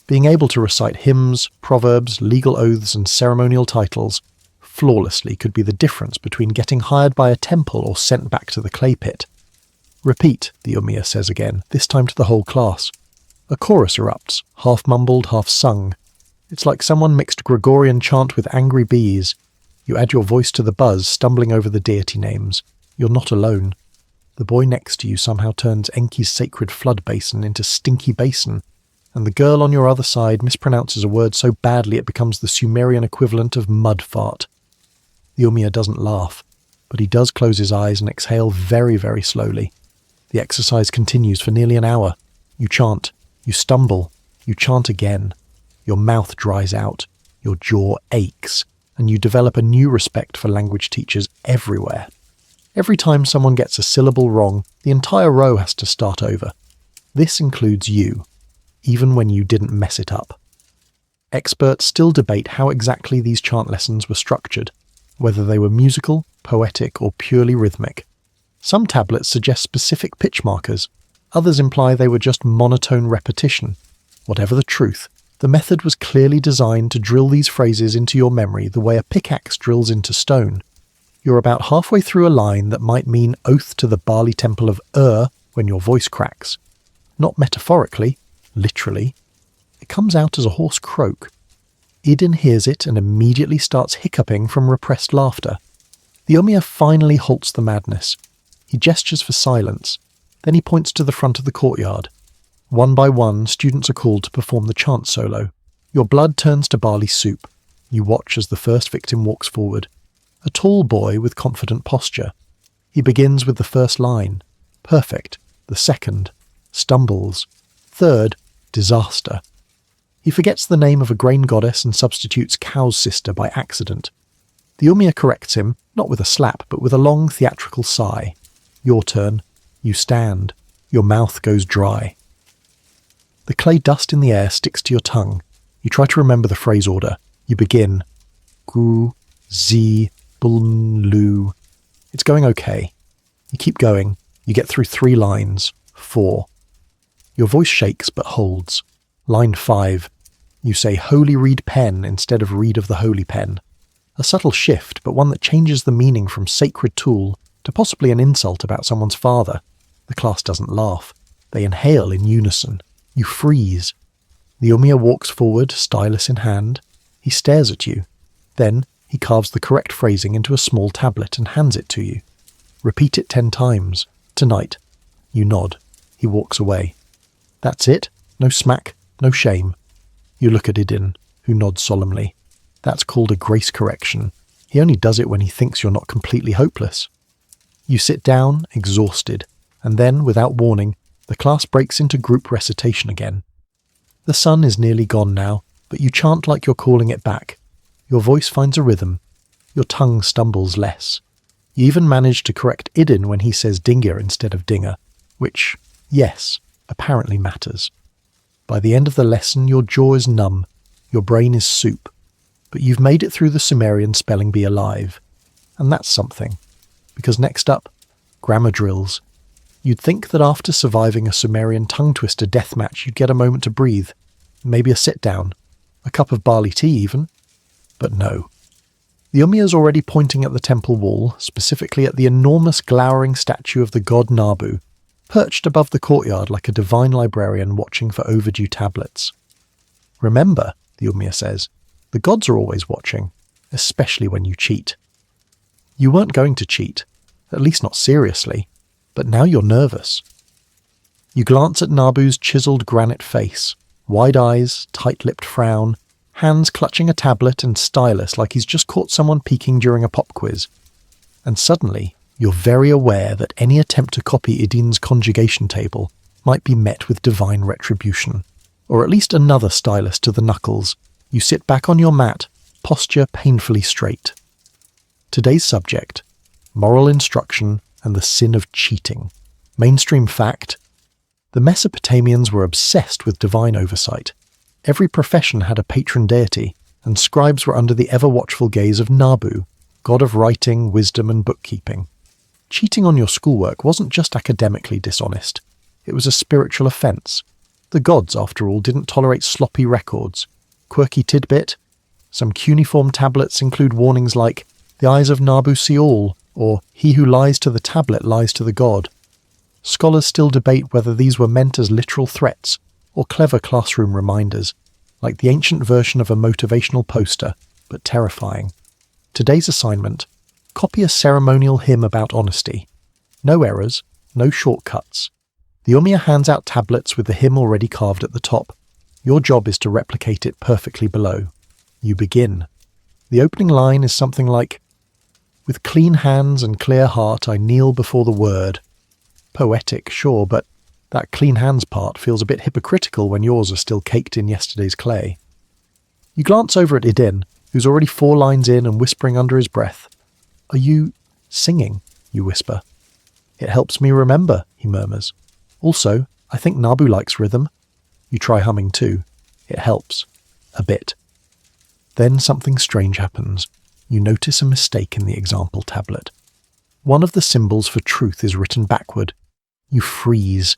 Being able to recite hymns, proverbs, legal oaths, and ceremonial titles flawlessly could be the difference between getting hired by a temple or sent back to the clay pit. "Repeat," the ummia says again, this time to the whole class. A chorus erupts, half mumbled, half sung. It's like someone mixed Gregorian chant with angry bees. You add your voice to the buzz, stumbling over the deity names. You're not alone. The boy next to you somehow turns Enki's sacred flood basin into Stinky Basin, and the girl on your other side mispronounces a word so badly it becomes the Sumerian equivalent of mud fart. The ummia doesn't laugh, but he does close his eyes and exhale very, very slowly. The exercise continues for nearly an hour. You chant, you stumble, you chant again. Your mouth dries out, your jaw aches, and you develop a new respect for language teachers everywhere. Every time someone gets a syllable wrong, the entire row has to start over. This includes you, even when you didn't mess it up. Experts still debate how exactly these chant lessons were structured, whether they were musical, poetic, or purely rhythmic. Some tablets suggest specific pitch markers, others imply they were just monotone repetition. Whatever the truth, the method was clearly designed to drill these phrases into your memory the way a pickaxe drills into stone. You're about halfway through a line that might mean oath to the Bali temple of when your voice cracks. Not metaphorically, literally. It comes out as a hoarse croak. Idin hears it and immediately starts hiccuping from repressed laughter. The ummia finally halts the madness. He gestures for silence. Then he points to the front of the courtyard. One by one, students are called to perform the chant solo. Your blood turns to barley soup. You watch as the first victim walks forward. A tall boy with confident posture. He begins with the first line. Perfect. The second. Stumbles. Third. Disaster. He forgets the name of a grain goddess and substitutes cow's sister by accident. The ummia corrects him, not with a slap, but with a long theatrical sigh. Your turn. You stand. Your mouth goes dry. The clay dust in the air sticks to your tongue. You try to remember the phrase order. You begin. Gu, zi, bun, lu. It's going okay. You keep going. You get through 3 lines. 4. Your voice shakes but holds. Line 5. You say holy reed pen instead of reed of the holy pen. A subtle shift, but one that changes the meaning from sacred tool to possibly an insult about someone's father. The class doesn't laugh. They inhale in unison. You freeze. The ummia walks forward, stylus in hand. He stares at you. Then he carves the correct phrasing into a small tablet and hands it to you. Repeat it 10 times. Tonight. You nod. He walks away. That's it? No smack, no shame. You look at Idin, who nods solemnly. That's called a grace correction. He only does it when he thinks you're not completely hopeless. You sit down, exhausted, and then, without warning, the class breaks into group recitation again. The sun is nearly gone now, but you chant like you're calling it back. Your voice finds a rhythm. Your tongue stumbles less. You even manage to correct Idin when he says dinga instead of dinger, which, yes, apparently matters. By the end of the lesson, your jaw is numb, your brain is soup, but you've made it through the Sumerian spelling bee alive. And that's something, because next up, grammar drills. You'd think that after surviving a Sumerian tongue-twister deathmatch, you'd get a moment to breathe, maybe a sit-down, a cup of barley tea even. But no. The ummia's already pointing at the temple wall, specifically at the enormous glowering statue of the god Nabu, perched above the courtyard like a divine librarian watching for overdue tablets. Remember, the ummia says, the gods are always watching, especially when you cheat. You weren't going to cheat, at least not seriously, but now you're nervous. You glance at Nabu's chiseled granite face, wide eyes, tight-lipped frown, hands clutching a tablet and stylus like he's just caught someone peeking during a pop quiz. And suddenly, you're very aware that any attempt to copy Idin's conjugation table might be met with divine retribution, or at least another stylus to the knuckles. You sit back on your mat, posture painfully straight. Today's subject, moral instruction and the sin of cheating. Mainstream fact: the Mesopotamians were obsessed with divine oversight. Every profession had a patron deity, and scribes were under the ever-watchful gaze of Nabu, god of writing, wisdom, and bookkeeping. Cheating on your schoolwork wasn't just academically dishonest. It was a spiritual offence. The gods, after all, didn't tolerate sloppy records. Quirky tidbit: some cuneiform tablets include warnings like, "The eyes of Nabu see all," or "He who lies to the tablet lies to the god." Scholars still debate whether these were meant as literal threats or clever classroom reminders, like the ancient version of a motivational poster, but terrifying. Today's assignment: copy a ceremonial hymn about honesty. No errors, no shortcuts. The ummia hands out tablets with the hymn already carved at the top. Your job is to replicate it perfectly below. You begin. The opening line is something like, "With clean hands and clear heart I kneel before the word." Poetic, sure, but that clean hands part feels a bit hypocritical when yours are still caked in yesterday's clay. You glance over at Idin, who's already 4 lines in and whispering under his breath. "Are you singing?" you whisper. "It helps me remember," he murmurs. "Also, I think Nabu likes rhythm." You try humming too. It helps. A bit. Then something strange happens. You notice a mistake in the example tablet. One of the symbols for truth is written backward. You freeze.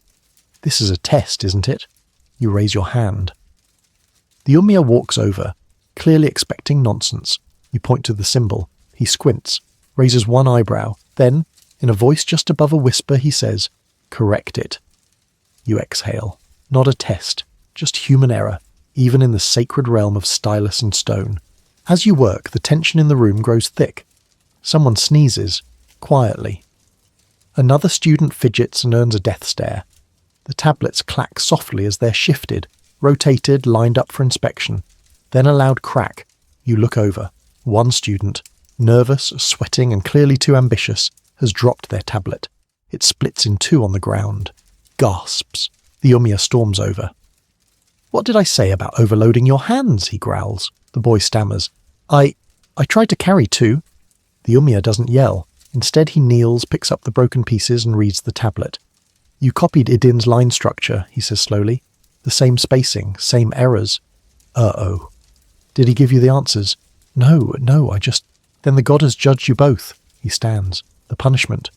This is a test, isn't it? You raise your hand. The ummia walks over, clearly expecting nonsense. You point to the symbol. He squints, raises one eyebrow. Then, in a voice just above a whisper, he says, "Correct it." You exhale. Not a test, just human error, even in the sacred realm of stylus and stone. As you work, the tension in the room grows thick. Someone sneezes, quietly. Another student fidgets and earns a death stare. The tablets clack softly as they're shifted, rotated, lined up for inspection. Then a loud crack. You look over. One student, nervous, sweating, and clearly too ambitious, has dropped their tablet. It splits in 2 on the ground. Gasps. The ummia storms over. "What did I say about overloading your hands?" he growls. The boy stammers. I tried to carry 2. The ummia doesn't yell. Instead he kneels, picks up the broken pieces and reads the tablet. "You copied Idin's line structure," he says slowly. "The same spacing, same errors." Uh-oh. "Did he give you the answers?" No, I just... "Then the god has judged you both." He stands. "The punishment."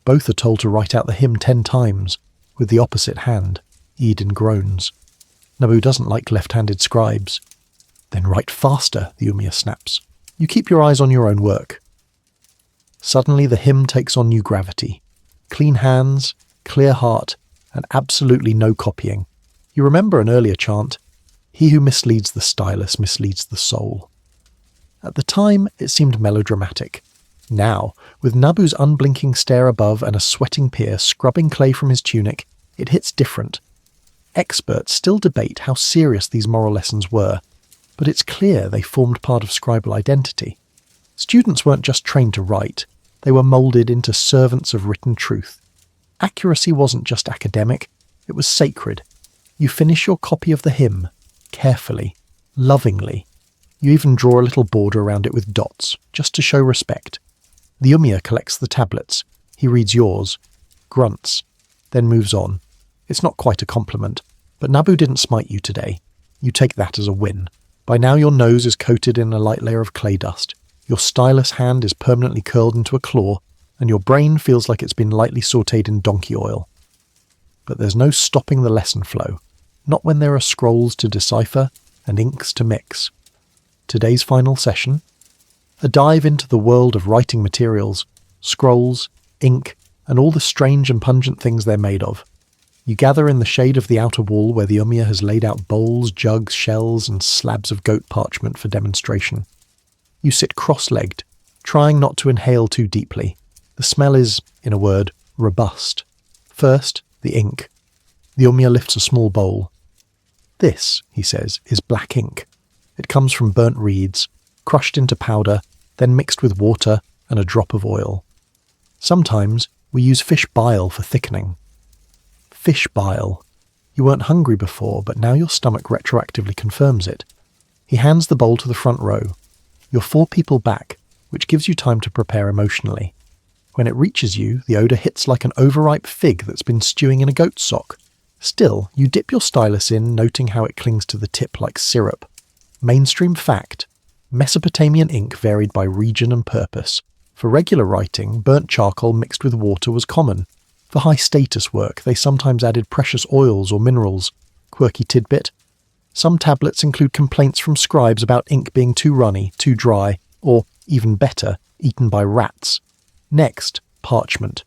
Both are told to write out the hymn 10 times, with the opposite hand. Idin groans. Nabu doesn't like left-handed scribes. "Then write faster," the ummia snaps. "You keep your eyes on your own work." Suddenly the hymn takes on new gravity. Clean hands, clear heart, and absolutely no copying. You remember an earlier chant, "He who misleads the stylus misleads the soul." At the time, it seemed melodramatic. Now, with Nabu's unblinking stare above and a sweating peer scrubbing clay from his tunic, it hits different. Experts still debate how serious these moral lessons were, but it's clear they formed part of scribal identity. Students weren't just trained to write, they were moulded into servants of written truth. Accuracy wasn't just academic, it was sacred. You finish your copy of the hymn, carefully, lovingly. You even draw a little border around it with dots, just to show respect. The ummia collects the tablets. He reads yours, grunts, then moves on. It's not quite a compliment, but Nabu didn't smite you today. You take that as a win. By now your nose is coated in a light layer of clay dust. Your stylus hand is permanently curled into a claw, and your brain feels like it's been lightly sautéed in donkey oil. But there's no stopping the lesson flow, not when there are scrolls to decipher and inks to mix. Today's final session? A dive into the world of writing materials, scrolls, ink, and all the strange and pungent things they're made of. You gather in the shade of the outer wall where the ummia has laid out bowls, jugs, shells, and slabs of goat parchment for demonstration. You sit cross-legged, trying not to inhale too deeply. The smell is, in a word, robust. First, the ink. The ummia lifts a small bowl. "This," he says, "is black ink. It comes from burnt reeds, crushed into powder, then mixed with water and a drop of oil. Sometimes we use fish bile for thickening." Fish bile. You weren't hungry before, but now your stomach retroactively confirms it. He hands the bowl to the front row. You're 4 people back, which gives you time to prepare emotionally. When it reaches you, the odour hits like an overripe fig that's been stewing in a goat's sock. Still, you dip your stylus in, noting how it clings to the tip like syrup. Mainstream fact: Mesopotamian ink varied by region and purpose. For regular writing, burnt charcoal mixed with water was common. For high-status work, they sometimes added precious oils or minerals. Quirky tidbit. Some tablets include complaints from scribes about ink being too runny, too dry, or, even better, eaten by rats. Next, parchment.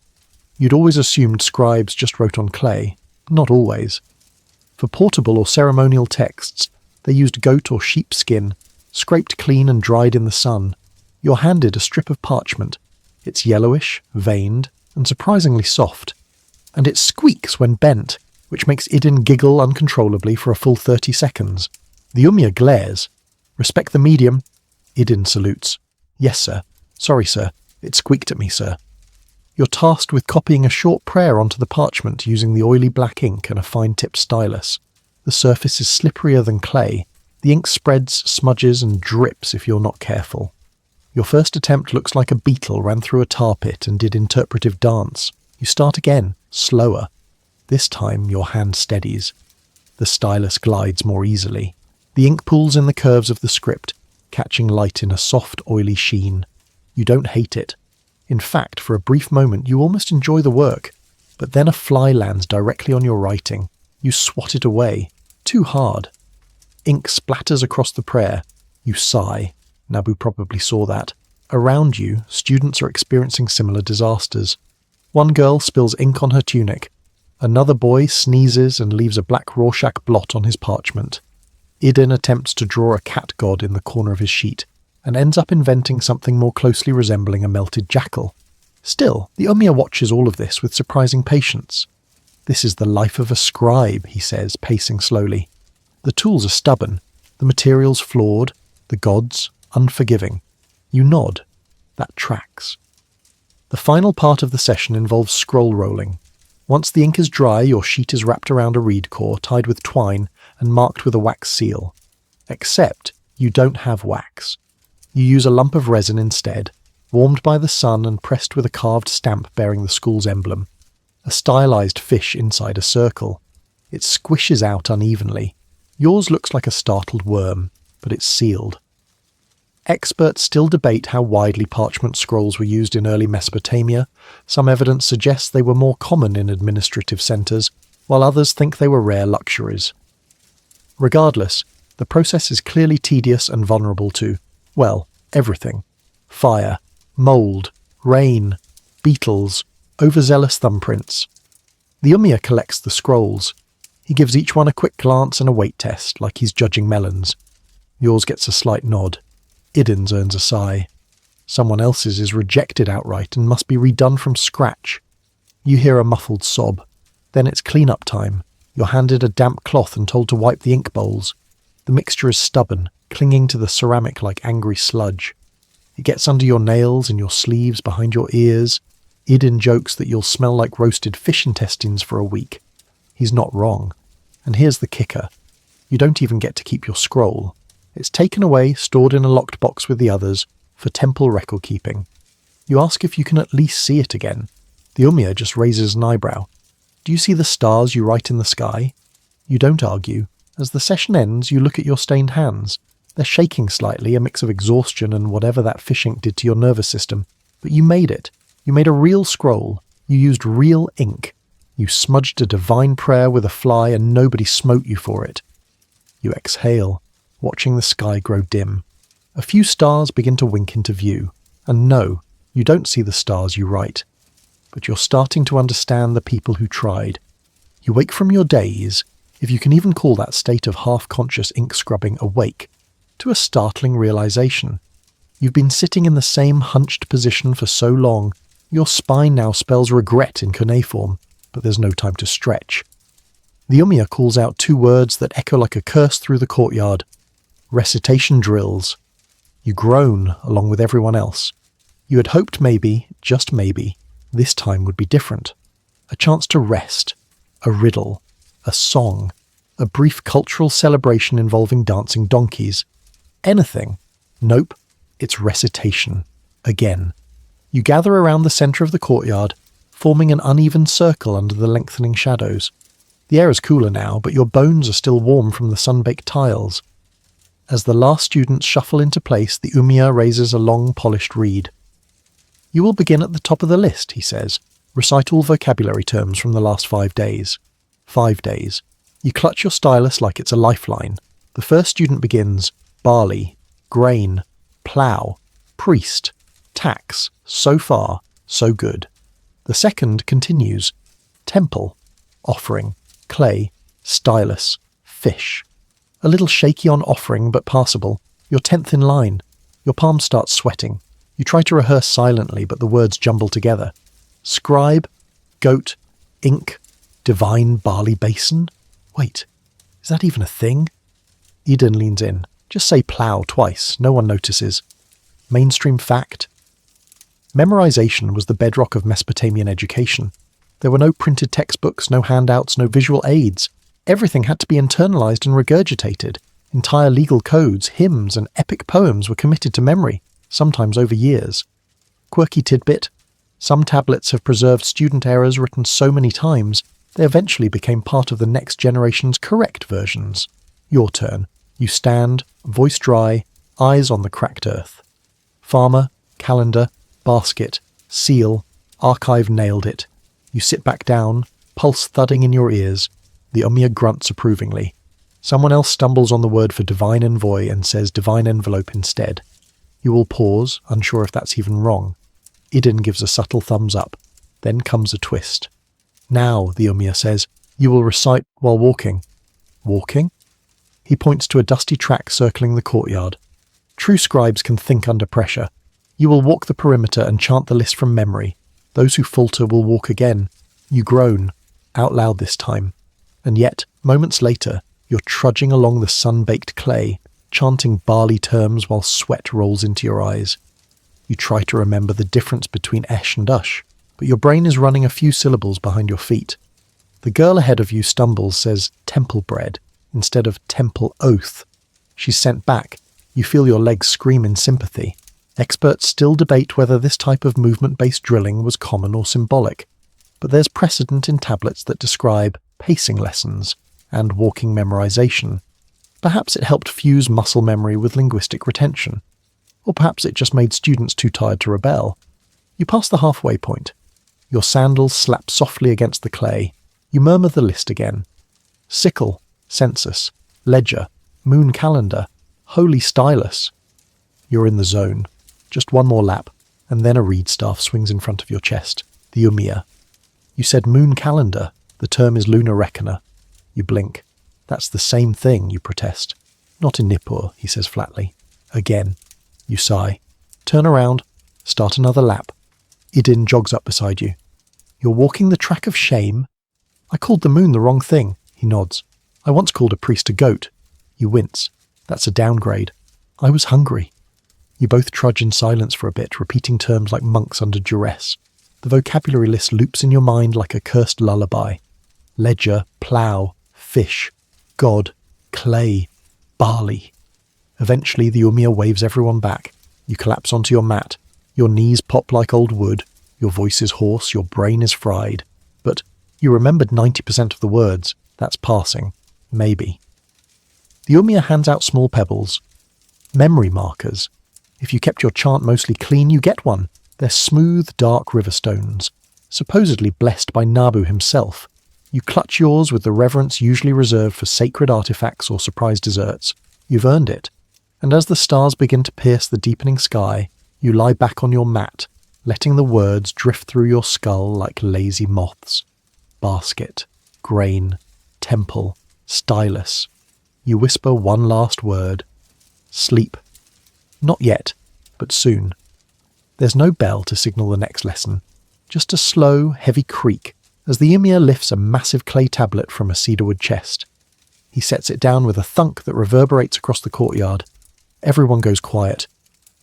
You'd always assumed scribes just wrote on clay. Not always. For portable or ceremonial texts, they used goat or sheep skin, scraped clean and dried in the sun. You're handed a strip of parchment. It's yellowish, veined, and surprisingly soft. And it squeaks when bent, which makes Idun giggle uncontrollably for a full 30 seconds. The ummia glares. Respect the medium. Idun salutes. Yes, sir. Sorry, sir. It squeaked at me, sir. You're tasked with copying a short prayer onto the parchment using the oily black ink and a fine-tipped stylus. The surface is slipperier than clay. The ink spreads, smudges, and drips if you're not careful. Your first attempt looks like a beetle ran through a tar pit and did interpretive dance. You start again, slower. This time your hand steadies. The stylus glides more easily. The ink pools in the curves of the script, catching light in a soft, oily sheen. You don't hate it. In fact, for a brief moment you almost enjoy the work, but then a fly lands directly on your writing. You swat it away. Too hard. Ink splatters across the prayer. You sigh. Nabu probably saw that. Around you, students are experiencing similar disasters. One girl spills ink on her tunic. Another boy sneezes and leaves a black Rorschach blot on his parchment. Idun attempts to draw a cat god in the corner of his sheet, and ends up inventing something more closely resembling a melted jackal. Still, the ummia watches all of this with surprising patience. This is the life of a scribe, he says, pacing slowly. The tools are stubborn, the materials flawed, the gods unforgiving. You nod. That tracks. The final part of the session involves scroll rolling. Once the ink is dry, your sheet is wrapped around a reed core, tied with twine, and marked with a wax seal. Except you don't have wax. You use a lump of resin instead, warmed by the sun and pressed with a carved stamp bearing the school's emblem. A stylized fish inside a circle. It squishes out unevenly. Yours looks like a startled worm, but it's sealed. Experts still debate how widely parchment scrolls were used in early Mesopotamia. Some evidence suggests they were more common in administrative centres, while others think they were rare luxuries. Regardless, the process is clearly tedious and vulnerable to, well, everything. Fire, mould, rain, beetles, overzealous thumbprints. The ummia collects the scrolls. He gives each one a quick glance and a weight test, like he's judging melons. Yours gets a slight nod. Idun's earns a sigh. Someone else's is rejected outright and must be redone from scratch. You hear a muffled sob. Then it's clean-up time. You're handed a damp cloth and told to wipe the ink bowls. The mixture is stubborn, clinging to the ceramic like angry sludge. It gets under your nails and your sleeves, behind your ears. Idun jokes that you'll smell like roasted fish intestines for a week. He's not wrong. And here's the kicker. You don't even get to keep your scroll. It's taken away, stored in a locked box with the others, for temple record-keeping. You ask if you can at least see it again. The ummia just raises an eyebrow. Do you see the stars you write in the sky? You don't argue. As the session ends, you look at your stained hands. They're shaking slightly, a mix of exhaustion and whatever that fish ink did to your nervous system. But you made it. You made a real scroll. You used real ink. You smudged a divine prayer with a fly and nobody smote you for it. You exhale, watching the sky grow dim. A few stars begin to wink into view. And no, you don't see the stars you write. But you're starting to understand the people who tried. You wake from your daze, if you can even call that state of half-conscious ink scrubbing awake, to a startling realization. You've been sitting in the same hunched position for so long, your spine now spells regret in cuneiform, but there's no time to stretch. The ummia calls out two words that echo like a curse through the courtyard. Recitation drills. You groan along with everyone else. You had hoped maybe, just maybe, this time would be different. A chance to rest. A riddle. A song. A brief cultural celebration involving dancing donkeys. Anything. Nope. It's recitation. Again. You gather around the centre of the courtyard, forming an uneven circle under the lengthening shadows. The air is cooler now, but your bones are still warm from the sun-baked tiles. As the last students shuffle into place, the ummia raises a long, polished reed. You will begin at the top of the list, he says. Recite all vocabulary terms from the last 5 days. 5 days. You clutch your stylus like it's a lifeline. The first student begins barley, grain, plough, priest, tax, so far, so good. The second continues temple, offering, clay, stylus, fish. A little shaky on offering but passable. You're 10th in line. Your palms start sweating. You try to rehearse silently but the words jumble together. Scribe, goat, ink, divine barley basin? Wait, is that even a thing? Eden leans in. Just say plough twice, no one notices. Mainstream fact? Memorization was the bedrock of Mesopotamian education. There were no printed textbooks, no handouts, no visual aids. Everything had to be internalized and regurgitated. Entire legal codes, hymns, and epic poems were committed to memory, sometimes over years. Quirky tidbit: some tablets have preserved student errors written so many times, they eventually became part of the next generation's correct versions. Your turn. You stand, voice dry, eyes on the cracked earth. Farmer, calendar, basket, seal, archive nailed it. You sit back down, pulse thudding in your ears. The ummia grunts approvingly. Someone else stumbles on the word for divine envoy and says divine envelope instead. You all pause, unsure if that's even wrong. Eden gives a subtle thumbs up. Then comes a twist. Now, the ummia says, you will recite while walking. Walking? He points to a dusty track circling the courtyard. True scribes can think under pressure. You will walk the perimeter and chant the list from memory. Those who falter will walk again. You groan, out loud this time. And yet, moments later, you're trudging along the sun-baked clay, chanting barley terms while sweat rolls into your eyes. You try to remember the difference between esh and ush, but your brain is running a few syllables behind your feet. The girl ahead of you stumbles, says temple bread instead of temple oath. She's sent back. You feel your legs scream in sympathy. Experts still debate whether this type of movement-based drilling was common or symbolic, but there's precedent in tablets that describe pacing lessons and walking memorization. Perhaps it helped fuse muscle memory with linguistic retention. Or perhaps it just made students too tired to rebel. You pass the halfway point. Your sandals slap softly against the clay. You murmur the list again. Sickle, census, ledger, moon calendar, holy stylus. You're in the zone. Just one more lap, and then a reed staff swings in front of your chest. The ummia. You said moon calendar. The term is lunar reckoner. You blink. That's the same thing, you protest. Not in Nippur, he says flatly. Again. You sigh. Turn around. Start another lap. Idin jogs up beside you. You're walking the track of shame? I called the moon the wrong thing, he nods. I once called a priest a goat. You wince. That's a downgrade. I was hungry. You both trudge in silence for a bit, repeating terms like monks under duress. The vocabulary list loops in your mind like a cursed lullaby. Ledger, plough, fish, god, clay, barley. Eventually the ummia waves everyone back. You collapse onto your mat. Your knees pop like old wood. Your voice is hoarse. Your brain is fried. But you remembered 90% of the words. That's passing. Maybe. The ummia hands out small pebbles. Memory markers. If you kept your chant mostly clean, you get one. They're smooth, dark river stones, supposedly blessed by Nabu himself. You clutch yours with the reverence usually reserved for sacred artifacts or surprise desserts. You've earned it. And as the stars begin to pierce the deepening sky, you lie back on your mat, letting the words drift through your skull like lazy moths. Basket, grain, temple, stylus. You whisper one last word. Sleep. Not yet, but soon. There's no bell to signal the next lesson, just a slow, heavy creak as the ummia lifts a massive clay tablet from a cedarwood chest. He sets it down with a thunk that reverberates across the courtyard. Everyone goes quiet.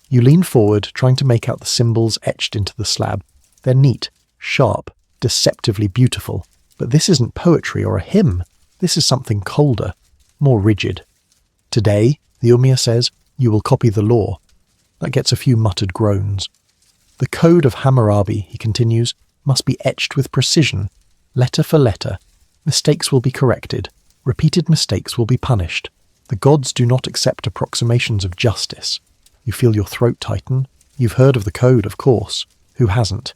You lean forward, trying to make out the symbols etched into the slab. They're neat, sharp, deceptively beautiful. But this isn't poetry or a hymn. This is something colder, more rigid. Today, the ummia says, you will copy the law. That gets a few muttered groans. The code of Hammurabi, he continues, must be etched with precision, letter for letter. Mistakes will be corrected. Repeated mistakes will be punished. The gods do not accept approximations of justice. You feel your throat tighten. You've heard of the code, of course. Who hasn't?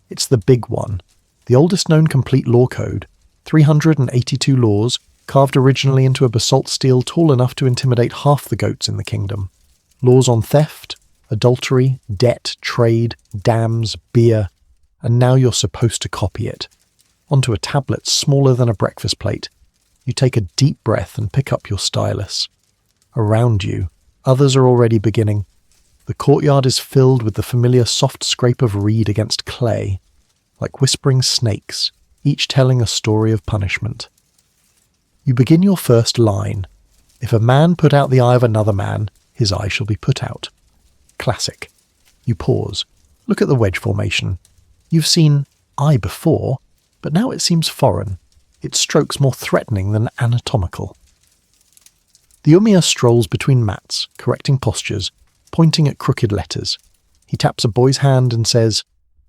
It's the big one. The oldest known complete law code, 382 laws, carved originally into a basalt steel tall enough to intimidate half the goats in the kingdom. Laws on theft, adultery, debt, trade, dams, beer, and now you're supposed to copy it. Onto a tablet smaller than a breakfast plate. You take a deep breath and pick up your stylus. Around you, others are already beginning. The courtyard is filled with the familiar soft scrape of reed against clay, like whispering snakes, each telling a story of punishment. You begin your first line. If a man put out the eye of another man, his eye shall be put out. Classic. You pause. Look at the wedge formation. You've seen eye before, but now it seems foreign. Its strokes more threatening than anatomical. The ummia strolls between mats, correcting postures, pointing at crooked letters. He taps a boy's hand and says,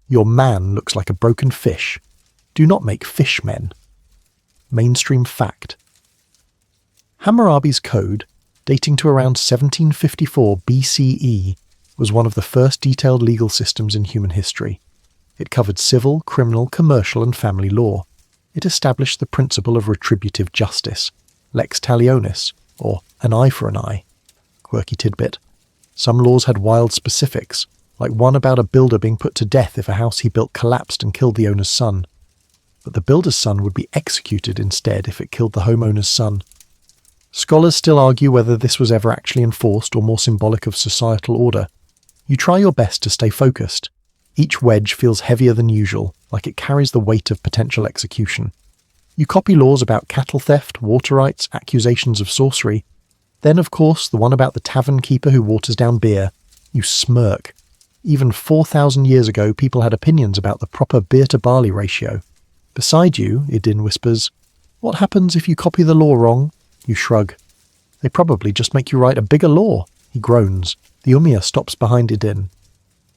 "Your man looks like a broken fish. Do not make fish men." Mainstream fact. Hammurabi's code, dating to around 1754 BCE, was one of the first detailed legal systems in human history. It covered civil, criminal, commercial, and family law. It established the principle of retributive justice, lex talionis, or an eye for an eye. Quirky tidbit. Some laws had wild specifics, like one about a builder being put to death if a house he built collapsed and killed the owner's son. But the builder's son would be executed instead if it killed the homeowner's son. Scholars still argue whether this was ever actually enforced or more symbolic of societal order. You try your best to stay focused. Each wedge feels heavier than usual, like it carries the weight of potential execution. You copy laws about cattle theft, water rights, accusations of sorcery. Then, of course, the one about the tavern keeper who waters down beer. You smirk. Even 4,000 years ago, people had opinions about the proper beer-to-barley ratio. Beside you, Idin whispers, "What happens if you copy the law wrong?" You shrug. "They probably just make you write a bigger law." He groans. The ummia stops behind Idin.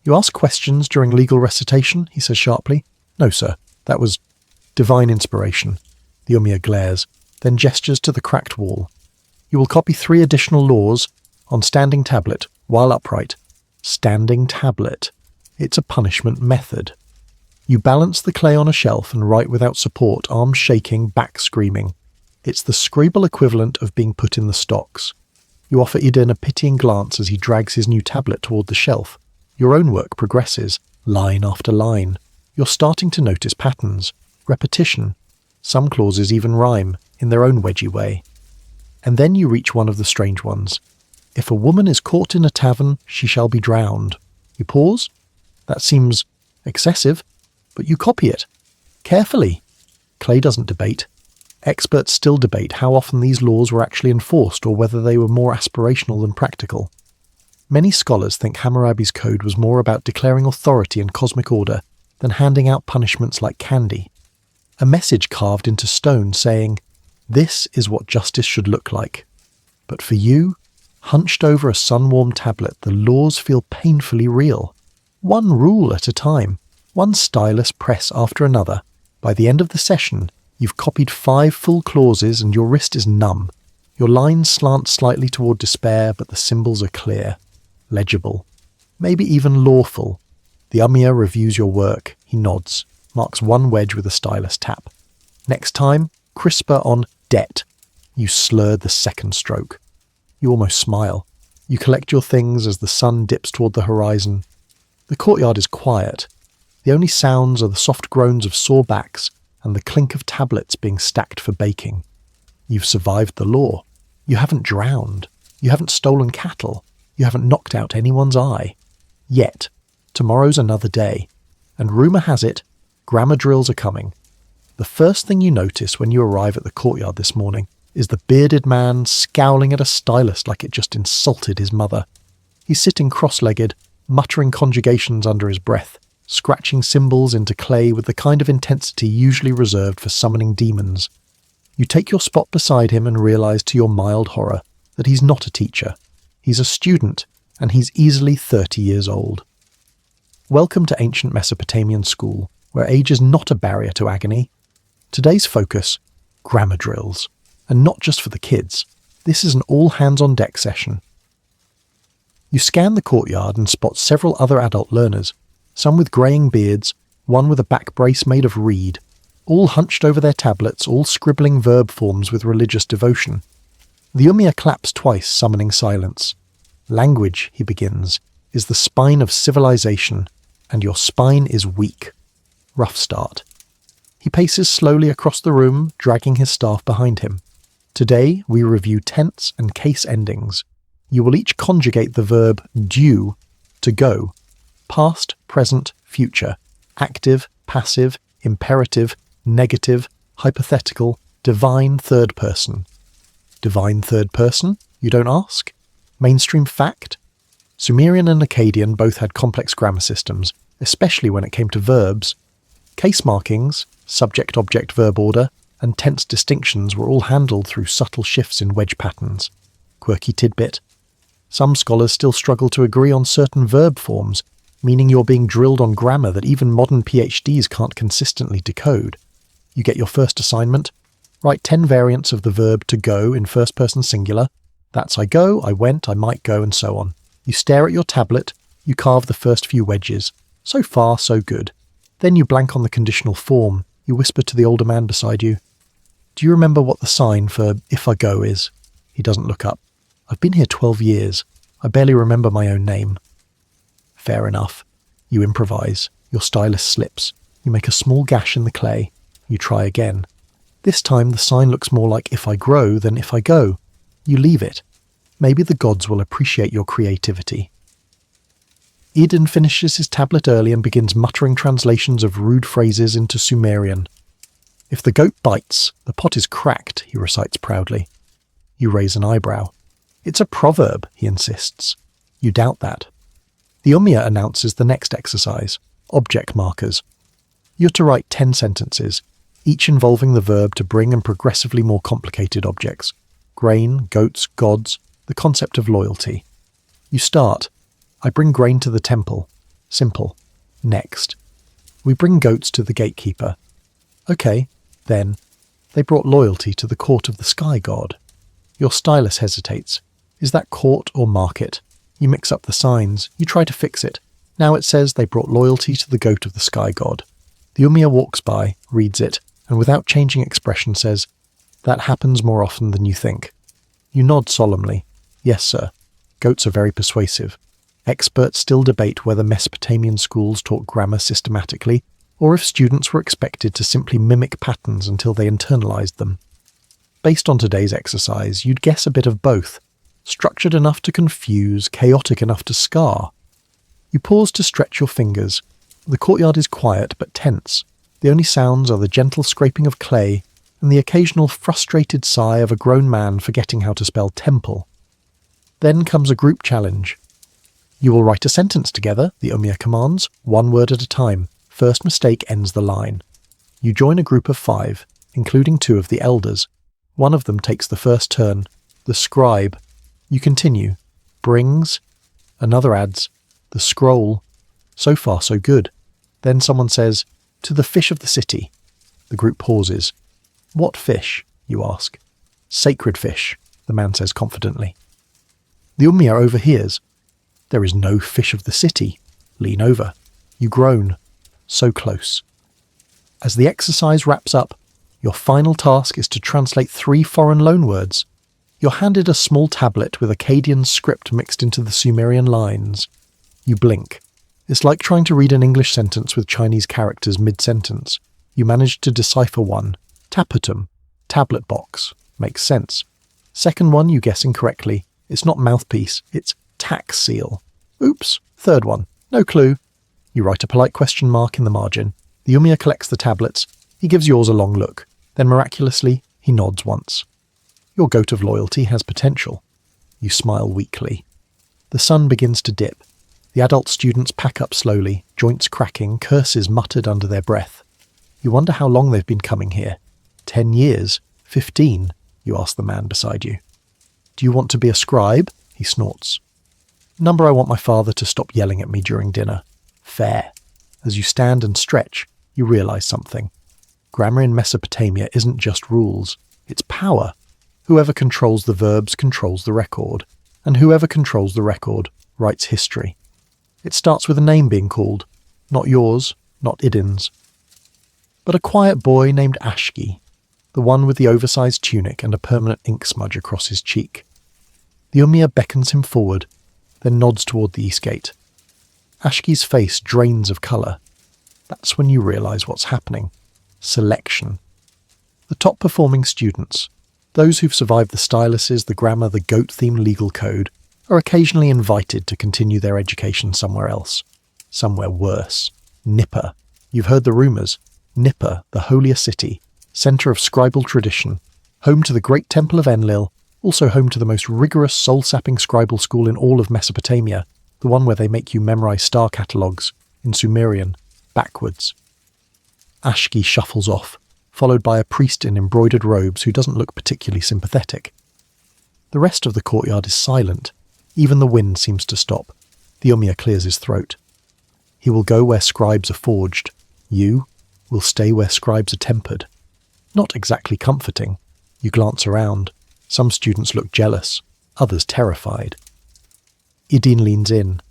"You ask questions during legal recitation?" he says sharply. "No, sir. That was divine inspiration." The ummia glares, then gestures to the cracked wall. "You will copy 3 additional laws on standing tablet, while upright." Standing tablet. It's a punishment method. You balance the clay on a shelf and write without support, arms shaking, back screaming. It's the scribal equivalent of being put in the stocks. You offer Idin a pitying glance as he drags his new tablet toward the shelf. Your own work progresses, line after line. You're starting to notice patterns, repetition. Some clauses even rhyme, in their own wedgy way. And then you reach one of the strange ones. "If a woman is caught in a tavern, she shall be drowned." You pause. That seems excessive, but you copy it. Carefully. Clay doesn't debate. Experts still debate how often these laws were actually enforced or whether they were more aspirational than practical. Many scholars think Hammurabi's code was more about declaring authority and cosmic order than handing out punishments like candy. A message carved into stone saying, "This is what justice should look like." But for you, hunched over a sun-warmed tablet, the laws feel painfully real. One rule at a time, one stylus press after another. By the end of the session, you've copied 5 full clauses and your wrist is numb. Your lines slant slightly toward despair, but the symbols are clear, legible, maybe even lawful. The ummia reviews your work. He nods, marks one wedge with a stylus tap. Next time, crisper on debt. You slur the second stroke. You almost smile. You collect your things as the sun dips toward the horizon. The courtyard is quiet. The only sounds are the soft groans of sore backs and the clink of tablets being stacked for baking. You've survived the law. You haven't drowned. You haven't stolen cattle. You haven't knocked out anyone's eye. Yet. Tomorrow's another day. And rumour has it, grammar drills are coming. The first thing you notice when you arrive at the courtyard this morning is the bearded man scowling at a stylus like it just insulted his mother. He's sitting cross-legged, muttering conjugations under his breath, scratching symbols into clay with the kind of intensity usually reserved for summoning demons. You take your spot beside him and realise to your mild horror that he's not a teacher. He's a student, and he's easily 30 years old. Welcome to Ancient Mesopotamian School, where age is not a barrier to agony. Today's focus, grammar drills. And not just for the kids. This is an all-hands-on-deck session. You scan the courtyard and spot several other adult learners. some with greying beards, one with a back brace made of reed, all hunched over their tablets, all scribbling verb forms with religious devotion. The ummia claps twice, summoning silence. Language, he begins, is the spine of civilization, and your spine is weak. Rough start. He paces slowly across the room, dragging his staff behind him. Today we review tense and case endings. You will each conjugate the verb due, to go, past, present, future, active, passive, imperative, negative, hypothetical, divine third person. Divine third person, you don't ask? Mainstream fact? Sumerian and Akkadian both had complex grammar systems, especially when it came to verbs. Case markings, subject-object-verb order, and tense distinctions were all handled through subtle shifts in wedge patterns. Quirky tidbit. Some scholars still struggle to agree on certain verb forms, meaning you're being drilled on grammar that even modern PhDs can't consistently decode. You get your first assignment. Write 10 variants of the verb to go in first-person singular. That's I go, I went, I might go, and so on. You stare at your tablet. You carve the first few wedges. So far, so good. Then you blank on the conditional form. You whisper to the older man beside you. Do you remember what the sign for if I go is? He doesn't look up. I've been here 12 years. I barely remember my own name. Fair enough. You improvise. Your stylus slips. You make a small gash in the clay. You try again. This time the sign looks more like if I grow than if I go. You leave it. Maybe the gods will appreciate your creativity. Eden finishes his tablet early and begins muttering translations of rude phrases into Sumerian. If the goat bites, the pot is cracked, he recites proudly. You raise an eyebrow. It's a proverb, he insists. You doubt that. The ummia announces the next exercise, object markers. You're to write 10 sentences, each involving the verb to bring and progressively more complicated objects. Grain, goats, gods, the concept of loyalty. You start. I bring grain to the temple. Simple. Next. We bring goats to the gatekeeper. Okay. Then. They brought loyalty to the court of the sky god. Your stylus hesitates. Is that court or market? You mix up the signs. You try to fix it. Now it says they brought loyalty to the goat of the sky god. The ummia walks by, reads it, and without changing expression says, that happens more often than you think. You nod solemnly. Yes, sir. Goats are very persuasive. Experts still debate whether Mesopotamian schools taught grammar systematically, or if students were expected to simply mimic patterns until they internalized them. Based on today's exercise, you'd guess a bit of both. Structured enough to confuse, chaotic enough to scar. You pause to stretch your fingers. The courtyard is quiet but tense. The only sounds are the gentle scraping of clay and the occasional frustrated sigh of a grown man forgetting how to spell temple. Then comes a group challenge. You will write a sentence together, the ummia commands, 1 word at a time. First mistake ends the line. You join a group of 5, including 2 of the elders. One of them takes the first turn, the scribe. You continue. Brings. Another adds, the scroll. So far, so good. Then someone says, to the fish of the city. The group pauses. What fish? You ask. Sacred fish, the man says confidently. The ummia overhears. There is no fish of the city. Lean over. You groan. So close. As the exercise wraps up, your final task is to translate 3 foreign loanwords. You're handed a small tablet with Akkadian script mixed into the Sumerian lines. You blink. It's like trying to read an English sentence with Chinese characters mid-sentence. You manage to decipher one. Tapetum. Tablet box. Makes sense. Second one you guess incorrectly. It's not mouthpiece, it's tax seal. Oops. Third one. No clue. You write a polite question mark in the margin. The ummia collects the tablets. He gives yours a long look. Then miraculously, he nods once. Your goat of loyalty has potential. You smile weakly. The sun begins to dip. The adult students pack up slowly, joints cracking, curses muttered under their breath. You wonder how long they've been coming here. 10 years? 15? You ask the man beside you. Do you want to be a scribe? He snorts. Number I want my father to stop yelling at me during dinner. Fair. As you stand and stretch, you realize something. Grammar in Mesopotamia isn't just rules. It's power. Whoever controls the verbs controls the record. And whoever controls the record writes history. It starts with a name being called. Not yours, not Idin's. But a quiet boy named Ashki, the one with the oversized tunic and a permanent ink smudge across his cheek. The ummia beckons him forward, then nods toward the east gate. Ashki's face drains of colour. That's when you realise what's happening. Selection. The top-performing students, those who've survived the styluses, the grammar, the goat-themed legal code, are occasionally invited to continue their education somewhere else. Somewhere worse. Nipper. You've heard the rumours. Nipper, the holier city, centre of scribal tradition, home to the great temple of Enlil, also home to the most rigorous soul-sapping scribal school in all of Mesopotamia, the one where they make you memorise star catalogues, in Sumerian, backwards. Ashki shuffles off, followed by a priest in embroidered robes who doesn't look particularly sympathetic. The rest of the courtyard is silent. Even the wind seems to stop. The ummia clears his throat. He will go where scribes are forged. You will stay where scribes are tempered. Not exactly comforting. You glance around. Some students look jealous, others terrified. Idin leans in.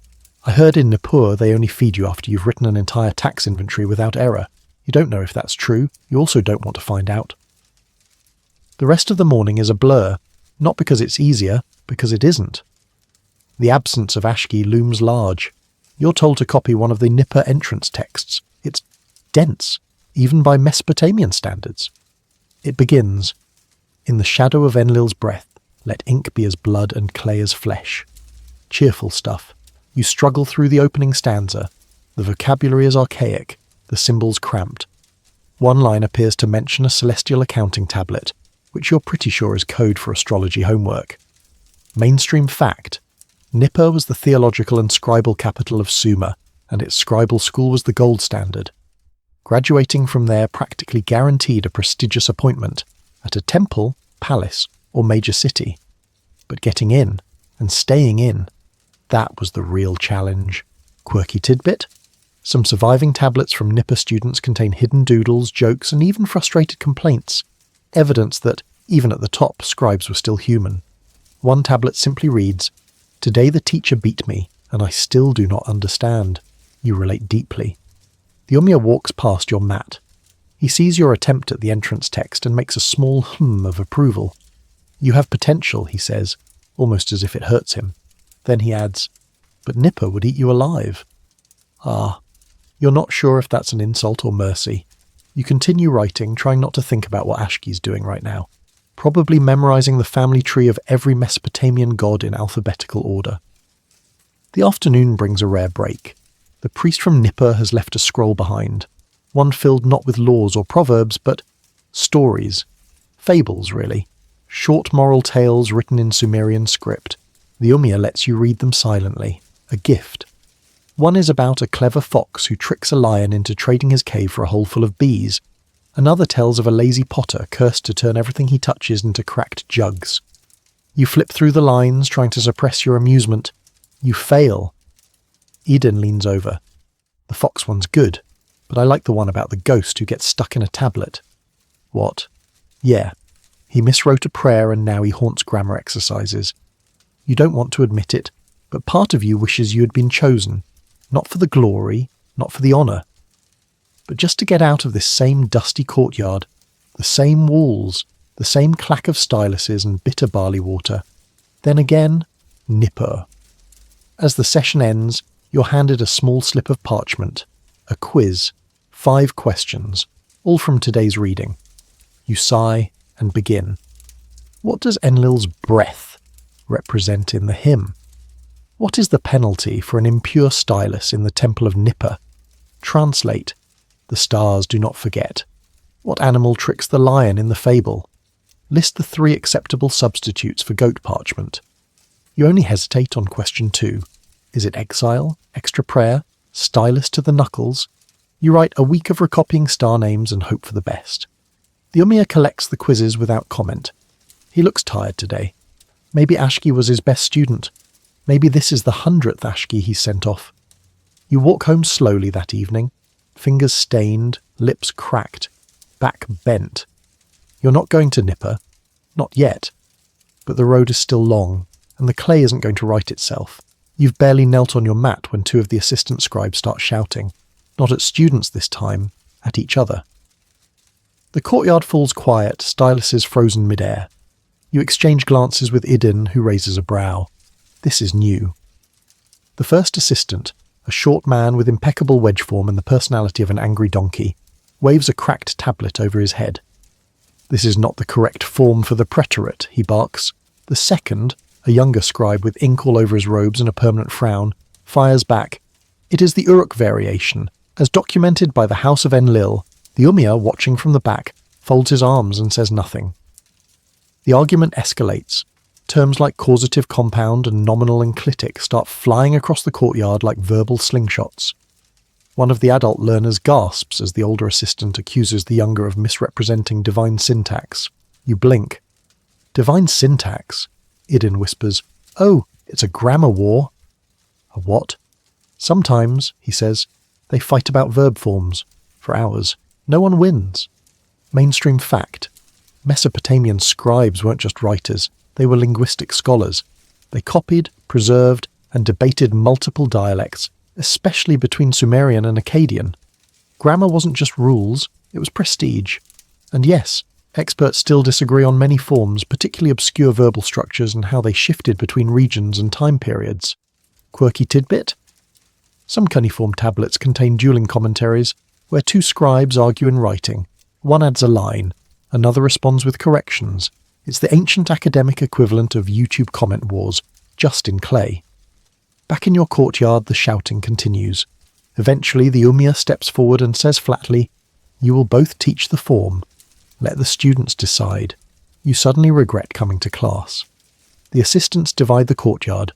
I heard in Nippur they only feed you after you've written an entire tax inventory without error. You don't know if that's true. You also don't want to find out. The rest of the morning is a blur, not because it's easier, because it isn't. The absence of Ashki looms large. You're told to copy one of the Nippur entrance texts. It's dense, even by Mesopotamian standards. It begins, "In the shadow of Enlil's breath, let ink be as blood and clay as flesh." Cheerful stuff. You struggle through the opening stanza. The vocabulary is archaic, the symbols cramped. One line appears to mention a celestial accounting tablet, which you're pretty sure is code for astrology homework. Mainstream fact. Nippur was the theological and scribal capital of Sumer, and its scribal school was the gold standard. Graduating from there practically guaranteed a prestigious appointment at a temple, palace, or major city. But getting in, and staying in, that was the real challenge. Quirky tidbit? Some surviving tablets from Nippur students contain hidden doodles, jokes, and even frustrated complaints. Evidence that, even at the top, scribes were still human. One tablet simply reads, "Today the teacher beat me, and I still do not understand." You relate deeply. The ummia walks past your mat. He sees your attempt at the entrance text and makes a small hum of approval. "You have potential," he says, almost as if it hurts him. Then he adds, "But Nippur would eat you alive." Ah, you're not sure if that's an insult or mercy. You continue writing, trying not to think about what Ashki's doing right now. Probably memorising the family tree of every Mesopotamian god in alphabetical order. The afternoon brings a rare break. The priest from Nippur has left a scroll behind, one filled not with laws or proverbs, but stories. Fables, really. Short moral tales written in Sumerian script. The ummia lets you read them silently. A gift. One is about a clever fox who tricks a lion into trading his cave for a hole full of bees. Another tells of a lazy potter cursed to turn everything he touches into cracked jugs. You flip through the lines, trying to suppress your amusement. You fail. Idin leans over. "The fox one's good, but I like the one about the ghost who gets stuck in a tablet." "What?" "Yeah. He miswrote a prayer and now he haunts grammar exercises. You don't want to admit it, but part of you wishes you had been chosen. Not for the glory, not for the honour, but just to get out of this same dusty courtyard, the same walls, the same clack of styluses and bitter barley water. Then again, Nippur. As the session ends, you're handed a small slip of parchment, a quiz, 5 questions, all from today's reading. You sigh and begin. What does Enlil's breath represent in the hymn? What is the penalty for an impure stylus in the temple of Nippur? Translate. The stars do not forget. What animal tricks the lion in the fable? List the 3 acceptable substitutes for goat parchment. You only hesitate on question 2. Is it exile, extra prayer, stylus to the knuckles? You write a week of recopying star names and hope for the best. The ummia collects the quizzes without comment. He looks tired today. Maybe Ashki was his best student. Maybe this is the 100th Ashki he's sent off. You walk home slowly that evening, fingers stained, lips cracked, back bent. You're not going to Nippur. Not yet. But the road is still long, and the clay isn't going to right itself. You've barely knelt on your mat when 2 of the assistant scribes start shouting. Not at students this time, at each other. The courtyard falls quiet, styluses frozen midair. You exchange glances with Idun, who raises a brow. This is new. The first assistant, a short man with impeccable wedge form and the personality of an angry donkey, waves a cracked tablet over his head. This is not the correct form for the preterite, he barks. The second, a younger scribe with ink all over his robes and a permanent frown, fires back. It is the Uruk variation, as documented by the House of Enlil. The ummia, watching from the back, folds his arms and says nothing. The argument escalates. Terms like causative compound and nominal enclitic start flying across the courtyard like verbal slingshots. One of the adult learners gasps as the older assistant accuses the younger of misrepresenting divine syntax. You blink. Divine syntax? Idun whispers. Oh, it's a grammar war. A what? Sometimes, he says, they fight about verb forms. For hours. No one wins. Mainstream fact. Mesopotamian scribes weren't just writers, they were linguistic scholars. They copied, preserved, and debated multiple dialects, especially between Sumerian and Akkadian. Grammar wasn't just rules, it was prestige. And yes, experts still disagree on many forms, particularly obscure verbal structures and how they shifted between regions and time periods. Quirky tidbit? Some cuneiform tablets contain dueling commentaries, where two scribes argue in writing. One adds a line, another responds with corrections. It's the ancient academic equivalent of YouTube comment wars, just in clay. Back in your courtyard, the shouting continues. Eventually, the ummia steps forward and says flatly, "You will both teach the form. Let the students decide." You suddenly regret coming to class. The assistants divide the courtyard.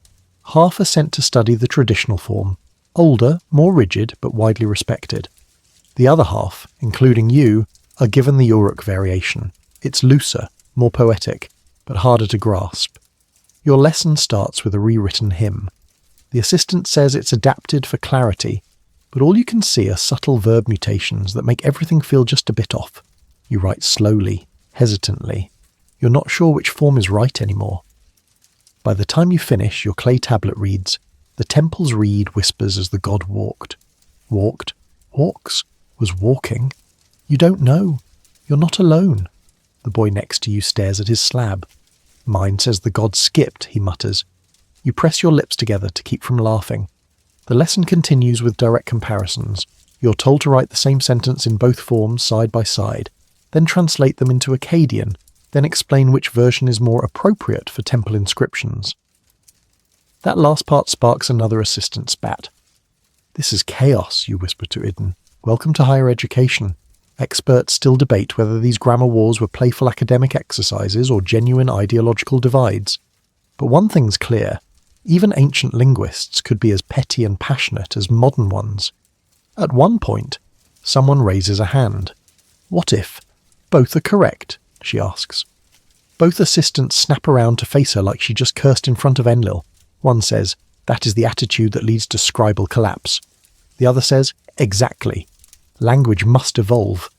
Half are sent to study the traditional form, older, more rigid, but widely respected. The other half, including you, are given the Uruk variation. It's looser, more poetic, but harder to grasp. Your lesson starts with a rewritten hymn. The assistant says it's adapted for clarity, but all you can see are subtle verb mutations that make everything feel just a bit off. You write slowly, hesitantly. You're not sure which form is right anymore. By the time you finish, your clay tablet reads, "The temple's reed whispers as the god walked." Walked? Walks? Was walking? You don't know. You're not alone. The boy next to you stares at his slab. "Mine says the god skipped," he mutters. You press your lips together to keep from laughing. The lesson continues with direct comparisons. You're told to write the same sentence in both forms side by side, then translate them into Akkadian, then explain which version is more appropriate for temple inscriptions. That last part sparks another assistant spat. "This is chaos," you whisper to Idun. "Welcome to higher education." Experts still debate whether these grammar wars were playful academic exercises or genuine ideological divides. But one thing's clear. Even ancient linguists could be as petty and passionate as modern ones. At one point, someone raises a hand. "What if both are correct?" she asks. Both assistants snap around to face her like she just cursed in front of Enlil. One says, "That is the attitude that leads to scribal collapse." The other says, "Exactly. Language must evolve."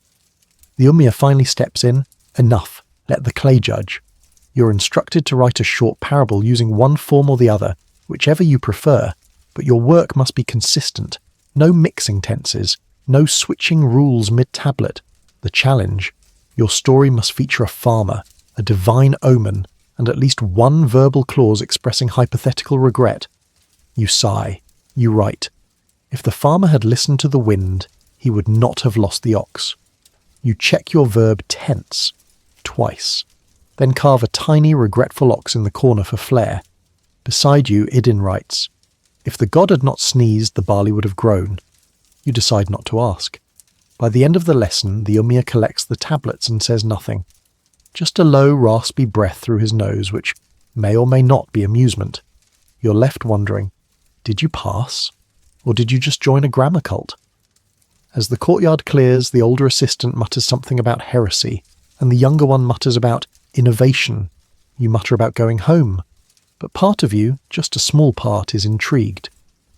The ummia finally steps in. "Enough. Let the clay judge." You're instructed to write a short parable using one form or the other, whichever you prefer, but your work must be consistent. No mixing tenses, no switching rules mid-tablet. The challenge: your story must feature a farmer, a divine omen, and at least one verbal clause expressing hypothetical regret. You sigh. You write. If the farmer had listened to the wind, he would not have lost the ox. You check your verb tense. Twice. Then carve a tiny, regretful ox in the corner for flair. Beside you, Idun writes, "If the god had not sneezed, the barley would have grown." You decide not to ask. By the end of the lesson, the ummia collects the tablets and says nothing. Just a low, raspy breath through his nose, which may or may not be amusement. You're left wondering, did you pass? Or did you just join a grammar cult? As the courtyard clears, the older assistant mutters something about heresy, and the younger one mutters about innovation. You mutter about going home. But part of you, just a small part, is intrigued.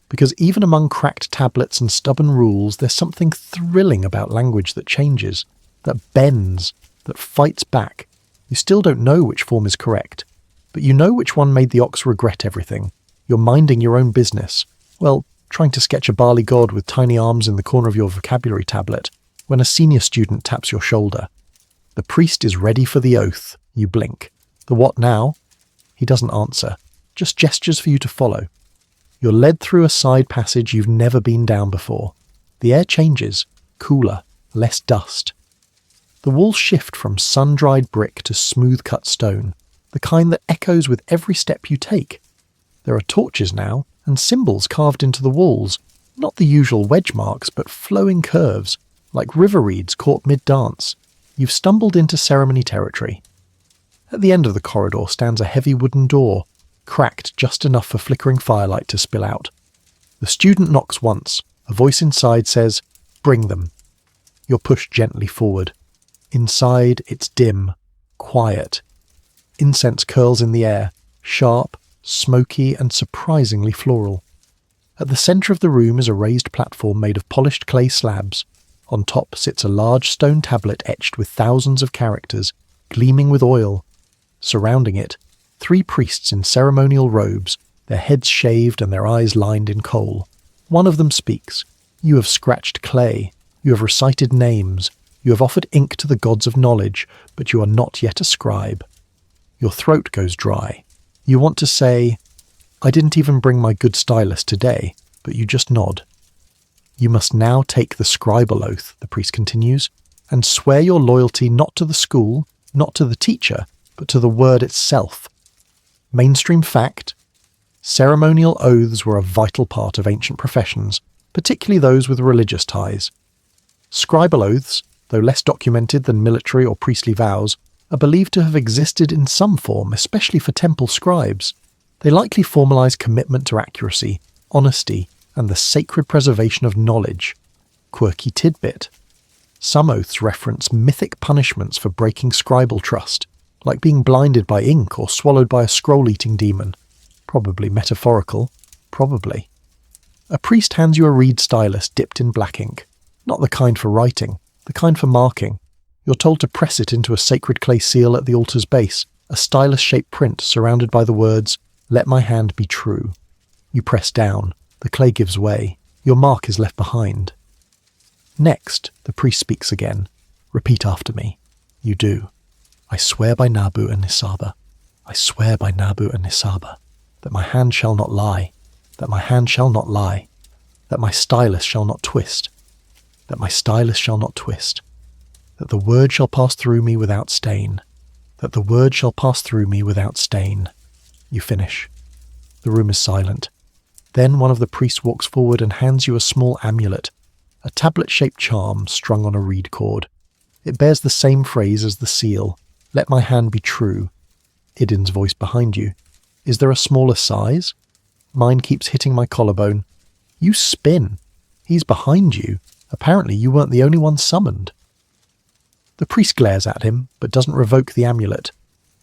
Because even among cracked tablets and stubborn rules, there's something thrilling about language that changes, that bends, that fights back. You still don't know which form is correct, but you know which one made the ox regret everything. You're minding your own business. Well, trying to sketch a barley god with tiny arms in the corner of your vocabulary tablet, when a senior student taps your shoulder. The priest is ready for the oath. You blink. The what now? He doesn't answer, just gestures for you to follow. You're led through a side passage you've never been down before. The air changes, cooler, less dust. The walls shift from sun-dried brick to smooth-cut stone, the kind that echoes with every step you take. There are torches now, and symbols carved into the walls, not the usual wedge marks, but flowing curves, like river reeds caught mid-dance. You've stumbled into ceremony territory. At the end of the corridor stands a heavy wooden door, cracked just enough for flickering firelight to spill out. The student knocks once. A voice inside says, "Bring them." You're pushed gently forward. Inside, it's dim, quiet. Incense curls in the air, sharp, smoky, and surprisingly floral. At the centre of the room is a raised platform made of polished clay slabs. On top sits a large stone tablet etched with thousands of characters, gleaming with oil. Surrounding it, 3 priests in ceremonial robes, their heads shaved and their eyes lined in kohl. One of them speaks. You have scratched clay. You have recited names. You have offered ink to the gods of knowledge, but you are not yet a scribe. Your throat goes dry. You want to say, "I didn't even bring my good stylus today," but you just nod. You must now take the scribal oath, the priest continues, and swear your loyalty not to the school, not to the teacher, but to the word itself. Mainstream fact: ceremonial oaths were a vital part of ancient professions, particularly those with religious ties. Scribal oaths, though less documented than military or priestly vows, are believed to have existed in some form, especially for temple scribes. They likely formalize commitment to accuracy, honesty, and the sacred preservation of knowledge. Quirky tidbit. Some oaths reference mythic punishments for breaking scribal trust, like being blinded by ink or swallowed by a scroll-eating demon. Probably metaphorical. Probably. A priest hands you a reed stylus dipped in black ink. Not the kind for writing, the kind for marking. You're told to press it into a sacred clay seal at the altar's base, a stylus-shaped print surrounded by the words, "Let my hand be true." You press down. The clay gives way. Your mark is left behind. Next, the priest speaks again. "Repeat after me." You do. "I swear by Nabu and Nisaba. I swear by Nabu and Nisaba, that my hand shall not lie, that my hand shall not lie, that my stylus shall not twist, that my stylus shall not twist, that the word shall pass through me without stain, that the word shall pass through me without stain." You finish. The room is silent. Then one of the priests walks forward and hands you a small amulet, a tablet-shaped charm strung on a reed cord. It bears the same phrase as the seal, "Let my hand be true." Idin's voice behind you. "Is there a smaller size?" Mine keeps hitting my collarbone. You spin. He's behind you. Apparently you weren't the only one summoned. The priest glares at him, but doesn't revoke the amulet.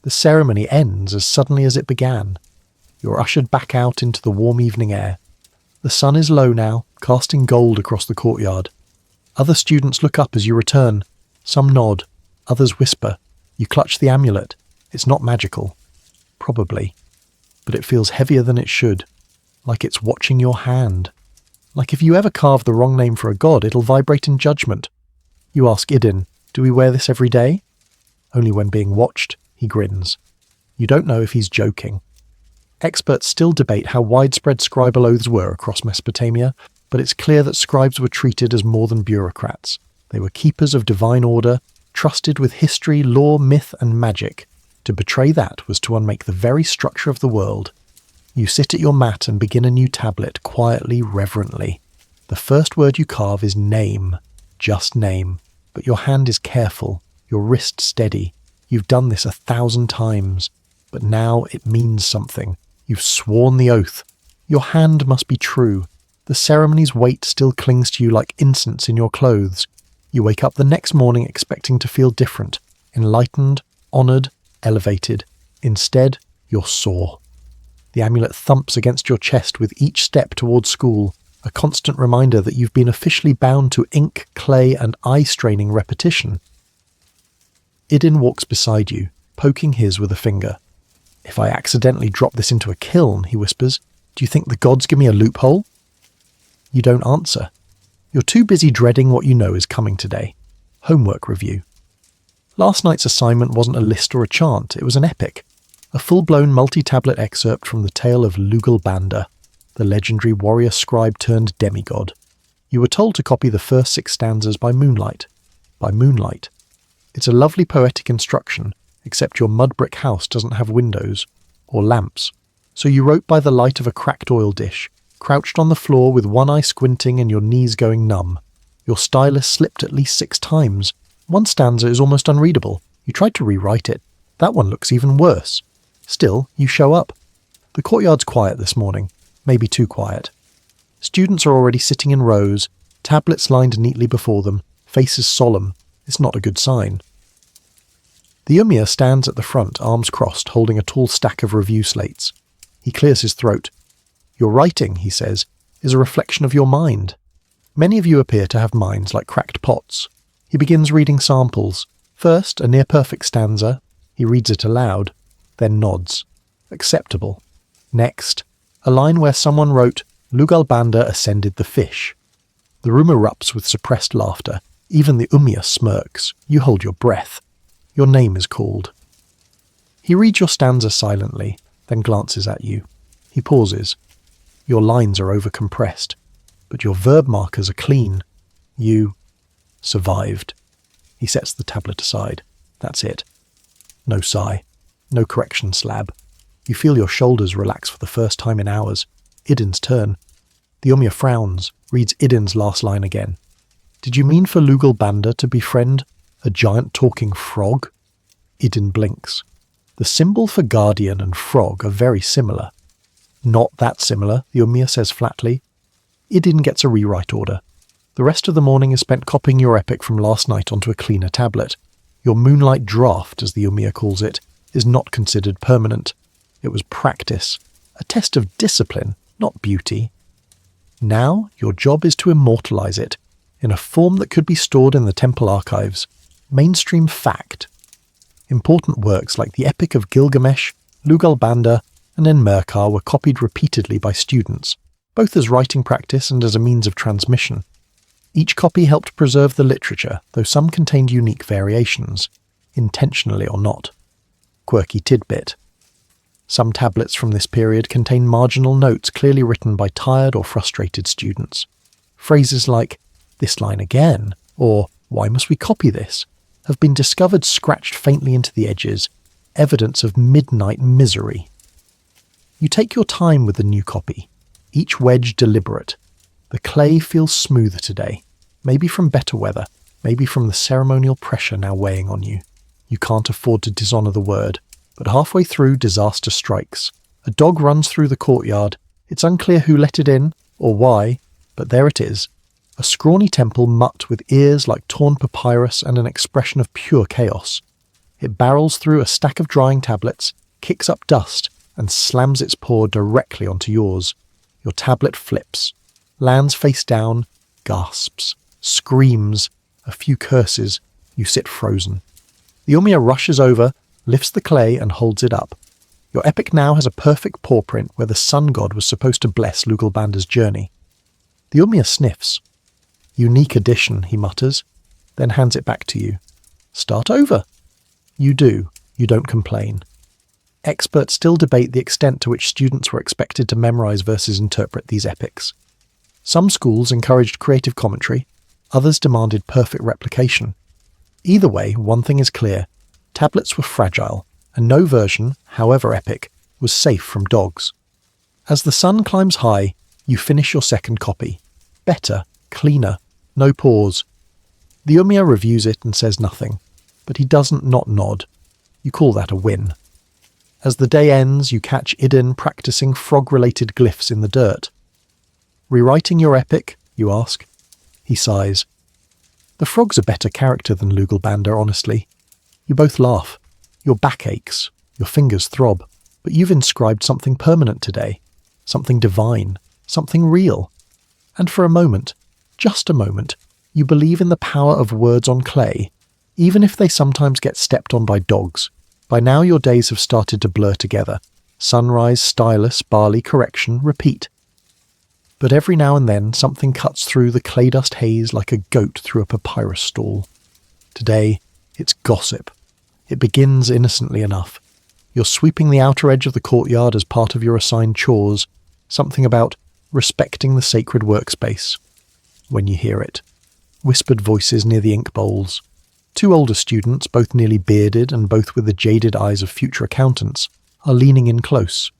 The ceremony ends as suddenly as it began. You're ushered back out into the warm evening air. The sun is low now, casting gold across the courtyard. Other students look up as you return. Some nod, others whisper. You clutch the amulet. It's not magical. Probably. But it feels heavier than it should. Like it's watching your hand. Like if you ever carve the wrong name for a god, it'll vibrate in judgment. You ask Idin, "Do we wear this every day?" Only when being watched, he grins. You don't know if he's joking. Experts still debate how widespread scribal oaths were across Mesopotamia, but it's clear that scribes were treated as more than bureaucrats. They were keepers of divine order, trusted with history, law, myth, and magic. To betray that was to unmake the very structure of the world. You sit at your mat and begin a new tablet, quietly, reverently. The first word you carve is name, just name. But your hand is careful, your wrist steady. You've done this 1,000 times. But now it means something. You've sworn the oath. Your hand must be true. The ceremony's weight still clings to you like incense in your clothes. You wake up the next morning expecting to feel different, enlightened, honoured, elevated. Instead, you're sore. The amulet thumps against your chest with each step towards school, a constant reminder that you've been officially bound to ink, clay, and eye-straining repetition. Idin walks beside you, poking his with a finger. "If I accidentally drop this into a kiln," he whispers, "do you think the gods give me a loophole?" You don't answer. You're too busy dreading what you know is coming today. Homework review. Last night's assignment wasn't a list or a chant, it was an epic. A full-blown multi-tablet excerpt from the tale of Lugal-Banda, the legendary warrior scribe turned demigod. You were told to copy the first 6 stanzas by moonlight. By moonlight. It's a lovely poetic instruction, except your mud brick house doesn't have windows or lamps. So you wrote by the light of a cracked oil dish, crouched on the floor with one eye squinting and your knees going numb. Your stylus slipped at least 6 times. One stanza is almost unreadable. You tried to rewrite it. That one looks even worse. Still, you show up. The courtyard's quiet this morning, maybe too quiet. Students are already sitting in rows, tablets lined neatly before them, faces solemn. It's not a good sign. The ummia stands at the front, arms crossed, holding a tall stack of review slates. He clears his throat. Your writing, he says, is a reflection of your mind. Many of you appear to have minds like cracked pots. He begins reading samples. First, a near-perfect stanza. He reads it aloud, then nods. Acceptable. Next, a line where someone wrote, Lugal-Banda ascended the fish. The room erupts with suppressed laughter. Even the ummia smirks. You hold your breath. Your name is called. He reads your stanza silently, then glances at you. He pauses. Your lines are overcompressed, but your verb markers are clean. You survived. He sets the tablet aside. That's it. No sigh. No correction slab. You feel your shoulders relax for the first time in hours. Idin's turn. The ummia frowns, reads Idin's last line again. Did you mean for Lugal-Banda to befriend a giant talking frog? Idin blinks. The symbol for guardian and frog are very similar. Not that similar, the ummia says flatly. Idin gets a rewrite order. The rest of the morning is spent copying your epic from last night onto a cleaner tablet. Your moonlight draft, as the ummia calls it, is not considered permanent. It was practice, a test of discipline, not beauty. Now your job is to immortalize it, in a form that could be stored in the temple archives. Mainstream fact. Important works like the Epic of Gilgamesh, Lugal-Banda, and Enmerkar were copied repeatedly by students, both as writing practice and as a means of transmission. Each copy helped preserve the literature, though some contained unique variations, intentionally or not. Quirky tidbit. Some tablets from this period contain marginal notes clearly written by tired or frustrated students. Phrases like, "This line again," or "Why must we copy this?" have been discovered scratched faintly into the edges, evidence of midnight misery. You take your time with the new copy, each wedge deliberate. The clay feels smoother today, maybe from better weather, maybe from the ceremonial pressure now weighing on you. You can't afford to dishonour the word, but halfway through disaster strikes. A dog runs through the courtyard. It's unclear who let it in, or why, but there it is. A scrawny temple mutt with ears like torn papyrus and an expression of pure chaos. It barrels through a stack of drying tablets, kicks up dust, and slams its paw directly onto yours. Your tablet flips, lands face down, gasps, screams, a few curses. You sit frozen. The ummia rushes over, lifts the clay and holds it up. Your epic now has a perfect paw print where the sun god was supposed to bless Lugal-Banda's journey. The ummia sniffs. Unique addition, he mutters, then hands it back to you. Start over. You do. You don't complain. Experts still debate the extent to which students were expected to memorize versus interpret these epics. Some schools encouraged creative commentary, others demanded perfect replication. Either way, one thing is clear. Tablets were fragile, and no version, however epic, was safe from dogs. As the sun climbs high, you finish your second copy. Better, cleaner, no pause. The ummia reviews it and says nothing, but he doesn't not nod. You call that a win. As the day ends, you catch Idin practicing frog-related glyphs in the dirt. Rewriting your epic, you ask. He sighs. The frog's a better character than Lugal-Banda, honestly. You both laugh. Your back aches, your fingers throb, but you've inscribed something permanent today, something divine, something real. And for a moment, just a moment, you believe in the power of words on clay, even if they sometimes get stepped on by dogs. By now your days have started to blur together. Sunrise, stylus, barley, correction, repeat. But every now and then something cuts through the clay dust haze like a goat through a papyrus stall. Today, it's gossip. It begins innocently enough. You're sweeping the outer edge of the courtyard as part of your assigned chores, something about respecting the sacred workspace. When you hear it, whispered voices near the ink bowls. Two older students, both nearly bearded and both with the jaded eyes of future accountants, are leaning in close.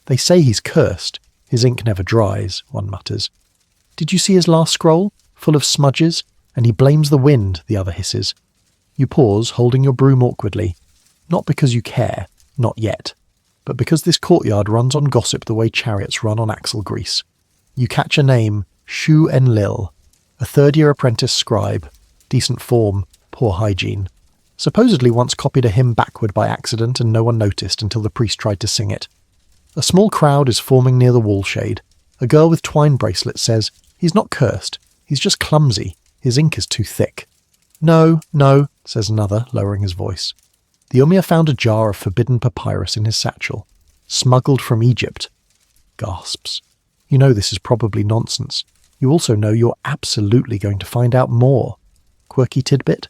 They say he's cursed. His ink never dries, one mutters. Did you see his last scroll? Full of smudges? And he blames the wind, the other hisses. You pause, holding your broom awkwardly. Not because you care, not yet, but because this courtyard runs on gossip the way chariots run on axle grease. You catch a name, Shu-Enlil, a third-year apprentice scribe. Decent form, poor hygiene. Supposedly once copied a hymn backward by accident and no one noticed until the priest tried to sing it. A small crowd is forming near the wall shade. A girl with twine bracelets says, "He's not cursed. He's just clumsy. His ink is too thick." "No, no," says another, lowering his voice. The ummia found a jar of forbidden papyrus in his satchel. Smuggled from Egypt. Gasps. You know this is probably nonsense. You also know you're absolutely going to find out more. Quirky tidbit?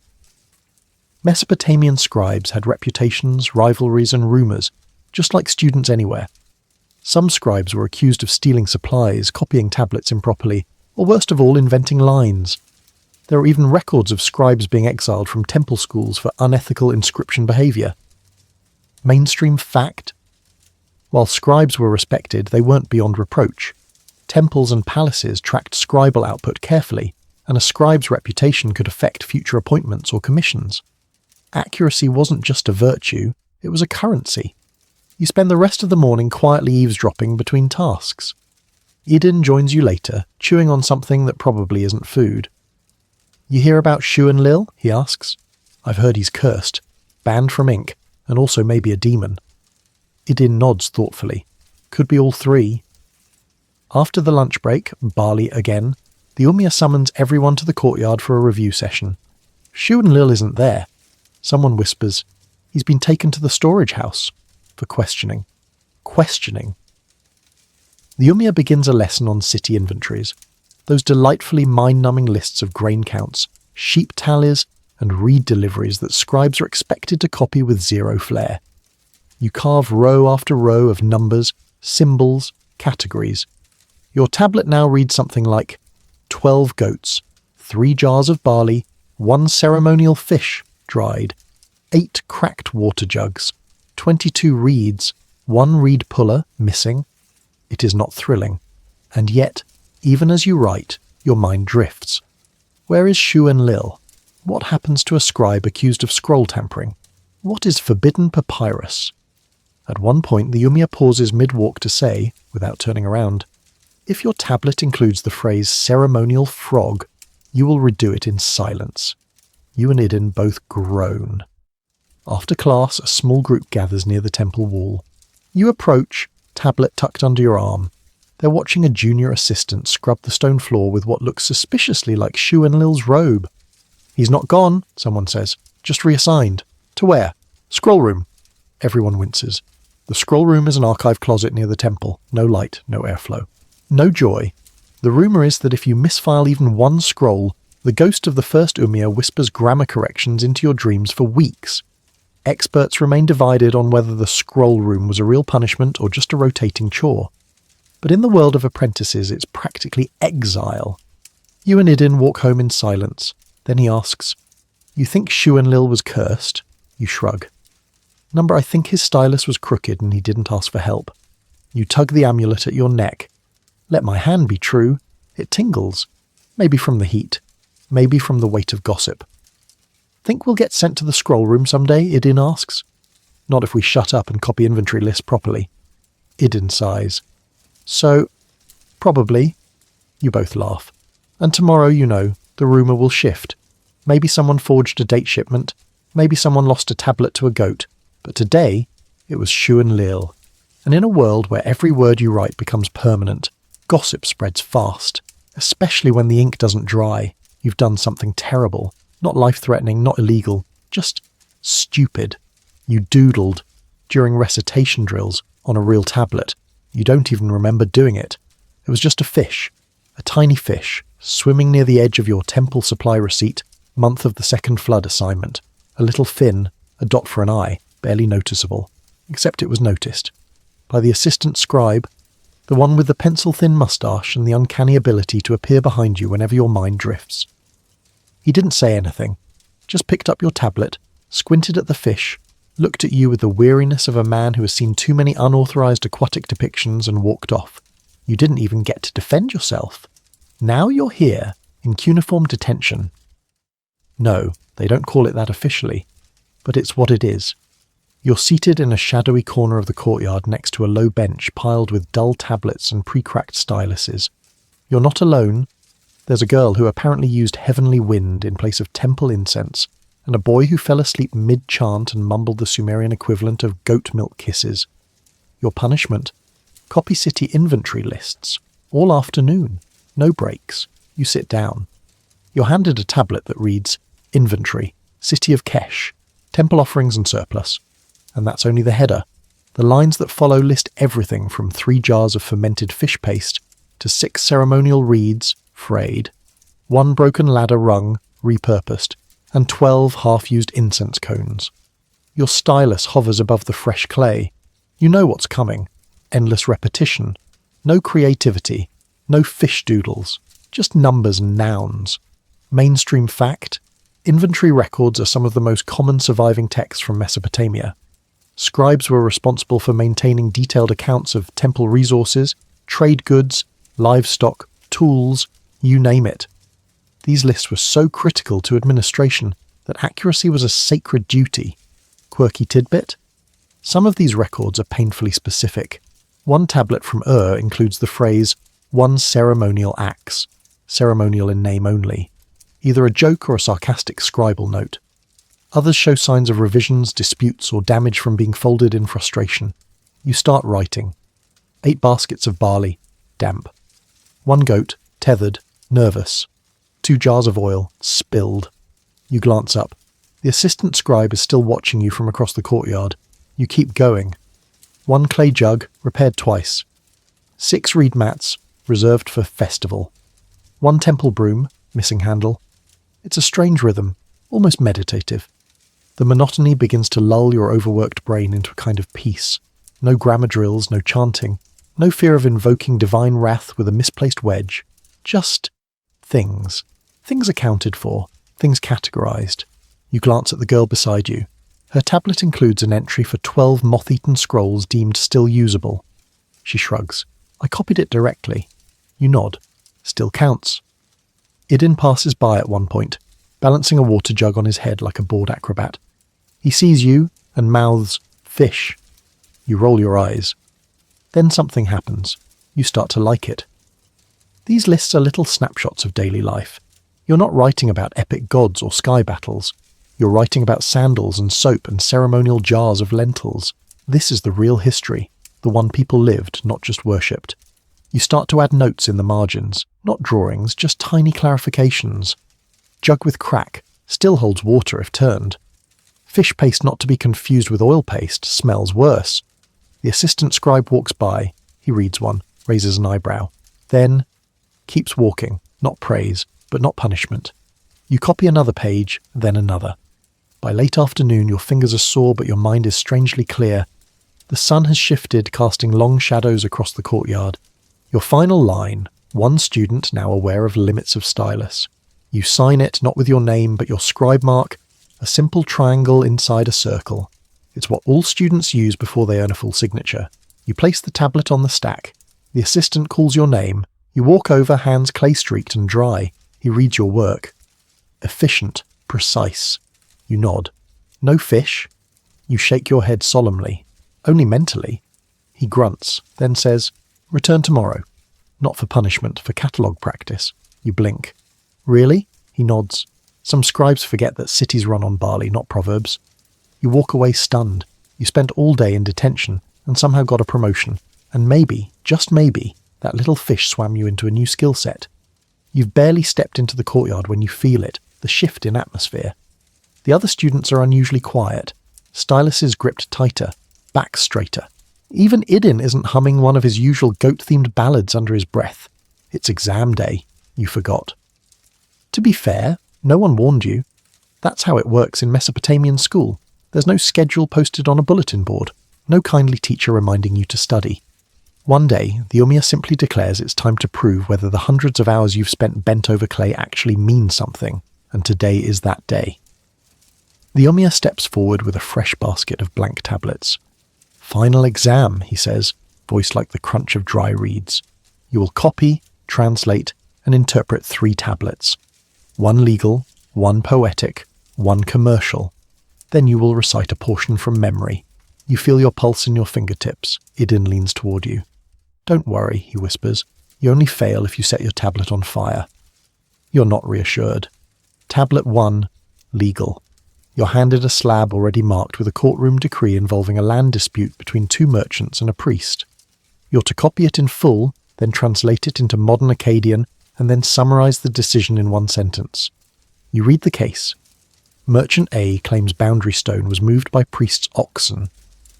Mesopotamian scribes had reputations, rivalries and rumours, just like students anywhere. Some scribes were accused of stealing supplies, copying tablets improperly, or worst of all, inventing lines. There are even records of scribes being exiled from temple schools for unethical inscription behaviour. Mainstream fact? While scribes were respected, they weren't beyond reproach. Temples and palaces tracked scribal output carefully, and a scribe's reputation could affect future appointments or commissions. Accuracy wasn't just a virtue, it was a currency. You spend the rest of the morning quietly eavesdropping between tasks. Idin joins you later, chewing on something that probably isn't food. "You hear about Shu-Enlil?" he asks. "I've heard he's cursed, banned from ink, and also maybe a demon." Idin nods thoughtfully. Could be all three. After the lunch break, barley again, the ummia summons everyone to the courtyard for a review session. Shu-Enlil isn't there. Someone whispers, "He's been taken to the storage house." For questioning. Questioning. The ummia begins a lesson on city inventories. Those delightfully mind-numbing lists of grain counts, sheep tallies, and reed deliveries that scribes are expected to copy with zero flair. You carve row after row of numbers, symbols, categories. Your tablet now reads something like 12 goats, 3 jars of barley, 1 ceremonial fish, dried, 8 cracked water jugs, 22 reeds, 1 reed puller, missing. It is not thrilling. And yet, even as you write, your mind drifts. Where is Shu-Enlil? What happens to a scribe accused of scroll tampering? What is forbidden papyrus? At one point, the ummia pauses mid-walk to say, without turning around, "If your tablet includes the phrase ceremonial frog, you will redo it in silence." You and Idin both groan. After class, a small group gathers near the temple wall. You approach, tablet tucked under your arm. They're watching a junior assistant scrub the stone floor with what looks suspiciously like Shu-Enlil's robe. "He's not gone," someone says. "Just reassigned." "To where?" "Scroll room." Everyone winces. The scroll room is an archive closet near the temple. No light, no airflow. No joy. The rumour is that if you misfile even one scroll, the ghost of the first ummia whispers grammar corrections into your dreams for weeks. Experts remain divided on whether the scroll room was a real punishment or just a rotating chore. But in the world of apprentices, it's practically exile. You and Idin walk home in silence. Then he asks, "You think Shu-Enlil was cursed?" You shrug. "Number, I think his stylus was crooked and he didn't ask for help." You tug the amulet at your neck. "Let my hand be true. It tingles. Maybe from the heat. Maybe from the weight of gossip." "Think we'll get sent to the scroll room someday?" Idin asks. "Not if we shut up and copy inventory lists properly." Idin sighs. "So, probably." You both laugh. "And tomorrow, you know, the rumour will shift. Maybe someone forged a date shipment. Maybe someone lost a tablet to a goat. But today, it was Shu-Enlil. And in a world where every word you write becomes permanent, gossip spreads fast. Especially when the ink doesn't dry. You've done something terrible. Not life-threatening, not illegal. Just stupid. You doodled, during recitation drills, on a real tablet. You don't even remember doing it. It was just a fish, a tiny fish, swimming near the edge of your temple supply receipt, month of the second flood assignment. A little fin, a dot for an eye, barely noticeable, except it was noticed. By the assistant scribe, the one with the pencil-thin moustache and the uncanny ability to appear behind you whenever your mind drifts. He didn't say anything, just picked up your tablet, squinted at the fish, looked at you with the weariness of a man who has seen too many unauthorized aquatic depictions and walked off. You didn't even get to defend yourself. Now you're here, in cuneiform detention. No, they don't call it that officially, but it's what it is. You're seated in a shadowy corner of the courtyard next to a low bench piled with dull tablets and pre-cracked styluses. You're not alone. There's a girl who apparently used heavenly wind in place of temple incense, and a boy who fell asleep mid-chant and mumbled the Sumerian equivalent of goat milk kisses. Your punishment? Copy city inventory lists, all afternoon. No breaks. You sit down. You're handed a tablet that reads, Inventory, City of Kesh, Temple Offerings and Surplus. And that's only the header. The lines that follow list everything from 3 jars of fermented fish paste to 6 ceremonial reeds, frayed, 1 broken ladder rung, repurposed, and 12 half-used incense cones. Your stylus hovers above the fresh clay. You know what's coming. Endless repetition. No creativity. No fish doodles. Just numbers and nouns. Mainstream fact. Inventory records are some of the most common surviving texts from Mesopotamia. Scribes were responsible for maintaining detailed accounts of temple resources, trade goods, livestock, tools, you name it. These lists were so critical to administration that accuracy was a sacred duty. Quirky tidbit? Some of these records are painfully specific. One tablet from includes the phrase, 1 ceremonial axe, ceremonial in name only, either a joke or a sarcastic scribal note. Others show signs of revisions, disputes, or damage from being folded in frustration. You start writing. 8 baskets of barley, damp. 1 goat, tethered, nervous. 2 jars of oil, spilled. You glance up. The assistant scribe is still watching you from across the courtyard. You keep going. 1 clay jug, repaired twice. 6 reed mats, reserved for festival. 1 temple broom, missing handle. It's a strange rhythm, almost meditative. The monotony begins to lull your overworked brain into a kind of peace. No grammar drills, no chanting, no fear of invoking divine wrath with a misplaced wedge. Just things. Things accounted for, things categorized. You glance at the girl beside you. Her tablet includes an entry for 12 moth-eaten scrolls deemed still usable. She shrugs. I copied it directly. You nod. Still counts. Idin passes by at one point, balancing a water jug on his head like a bored acrobat. He sees you and mouths, fish. You roll your eyes. Then something happens. You start to like it. These lists are little snapshots of daily life. You're not writing about epic gods or sky battles. You're writing about sandals and soap and ceremonial jars of lentils. This is the real history, the one people lived, not just worshipped. You start to add notes in the margins, not drawings, just tiny clarifications. Jug with crack, still holds water if turned. Fish paste not to be confused with oil paste, smells worse. The assistant scribe walks by, he reads one, raises an eyebrow. Then keeps walking, not praise, but not punishment. You copy another page, then another. By late afternoon your fingers are sore but your mind is strangely clear. The sun has shifted, casting long shadows across the courtyard. Your final line, 1 student now aware of limits of stylus. You sign it not with your name but your scribe mark, a simple triangle inside a circle. It's what all students use before they earn a full signature. You place the tablet on the stack. The assistant calls your name. You walk over, hands clay-streaked and dry. He reads your work. Efficient, precise. You nod. No fish? You shake your head solemnly. Only mentally. He grunts, then says, return tomorrow. Not for punishment, for catalogue practice. You blink. Really? He nods. Some scribes forget that cities run on barley, not proverbs. You walk away stunned. You spent all day in detention and somehow got a promotion. And maybe, just maybe, that little fish swam you into a new skill set. You've barely stepped into the courtyard when you feel it, the shift in atmosphere. The other students are unusually quiet. Styluses gripped tighter, backs straighter. Even Idin isn't humming one of his usual goat-themed ballads under his breath. It's exam day. You forgot. To be fair, no one warned you. That's how it works in Mesopotamian school. There's no schedule posted on a bulletin board, no kindly teacher reminding you to study. One day, the ummia simply declares it's time to prove whether the hundreds of hours you've spent bent over clay actually mean something, and today is that day. The ummia steps forward with a fresh basket of blank tablets. "Final exam," he says, voiced like the crunch of dry reeds. "You will copy, translate, and interpret 3 tablets. 1 legal, 1 poetic, 1 commercial. Then you will recite a portion from memory. You feel your pulse in your fingertips." Idin leans toward you. "Don't worry," he whispers. "You only fail if you set your tablet on fire." You're not reassured. Tablet 1, legal. You're handed a slab already marked with a courtroom decree involving a land dispute between 2 merchants and a priest. You're to copy it in full, then translate it into modern Akkadian, and then summarize the decision in 1 sentence. You read the case. Merchant A claims boundary stone was moved by priest's oxen.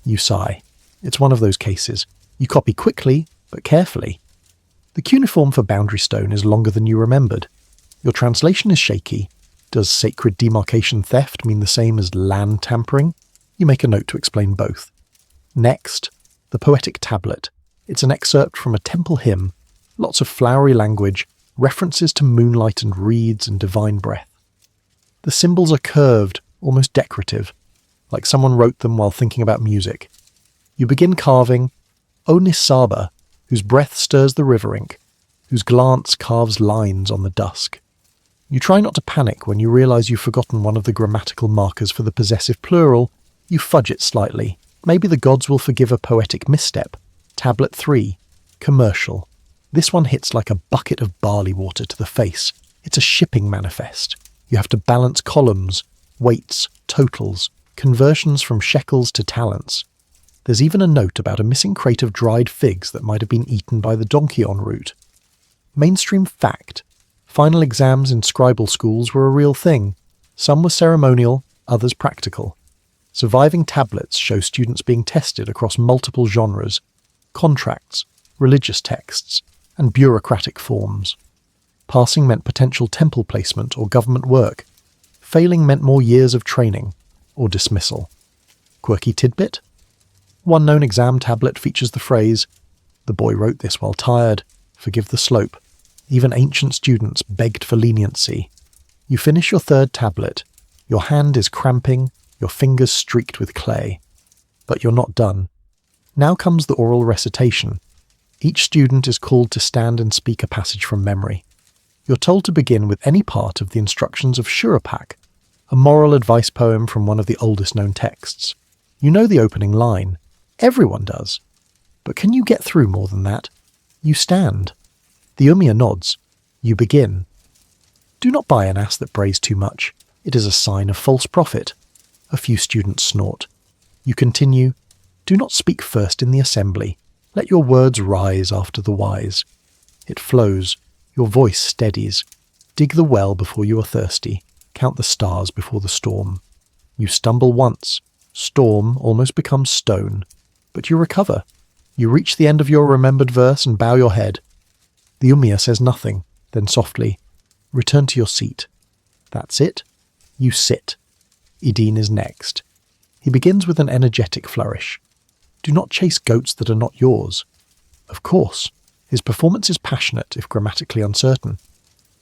You sigh. It's one of those cases. You copy quickly, but carefully. The cuneiform for boundary stone is longer than you remembered. Your translation is shaky. Does sacred demarcation theft mean the same as land tampering? You make a note to explain both. Next, the poetic tablet. It's an excerpt from a temple hymn. Lots of flowery language, references to moonlight and reeds and divine breath. The symbols are curved, almost decorative, like someone wrote them while thinking about music. You begin carving O Nisaba, whose breath stirs the river ink, whose glance carves lines on the dusk. You try not to panic when you realise you've forgotten one of the grammatical markers for the possessive plural. You fudge it slightly. Maybe the gods will forgive a poetic misstep. Tablet 3, commercial. This one hits like a bucket of barley water to the face. It's a shipping manifest. You have to balance columns, weights, totals, conversions from shekels to talents. There's even a note about a missing crate of dried figs that might have been eaten by the donkey en route. Mainstream fact. Final exams in scribal schools were a real thing. Some were ceremonial, others practical. Surviving tablets show students being tested across multiple genres, contracts, religious texts, and bureaucratic forms. Passing meant potential temple placement or government work. Failing meant more years of training or dismissal. Quirky tidbit? One known exam tablet features the phrase, "The boy wrote this while tired. Forgive the slope." Even ancient students begged for leniency. You finish your 3rd tablet. Your hand is cramping, your fingers streaked with clay. But you're not done. Now comes the oral recitation. Each student is called to stand and speak a passage from memory. You're told to begin with any part of the instructions of Shurupak, a moral advice poem from one of the oldest known texts. You know the opening line. Everyone does. But can you get through more than that? You stand. The ummia nods. You begin. Do not buy an ass that brays too much. It is a sign of false prophet. A few students snort. You continue. Do not speak first in the assembly. Let your words rise after the wise. It flows. Your voice steadies. Dig the well before you are thirsty. Count the stars before the storm. You stumble once. Storm almost becomes stone. But you recover. You reach the end of your remembered verse and bow your head. The ummia says nothing, then softly, "Return to your seat." That's it. You sit. Idin is next. He begins with an energetic flourish. Do not chase goats that are not yours. Of course, his performance is passionate if grammatically uncertain.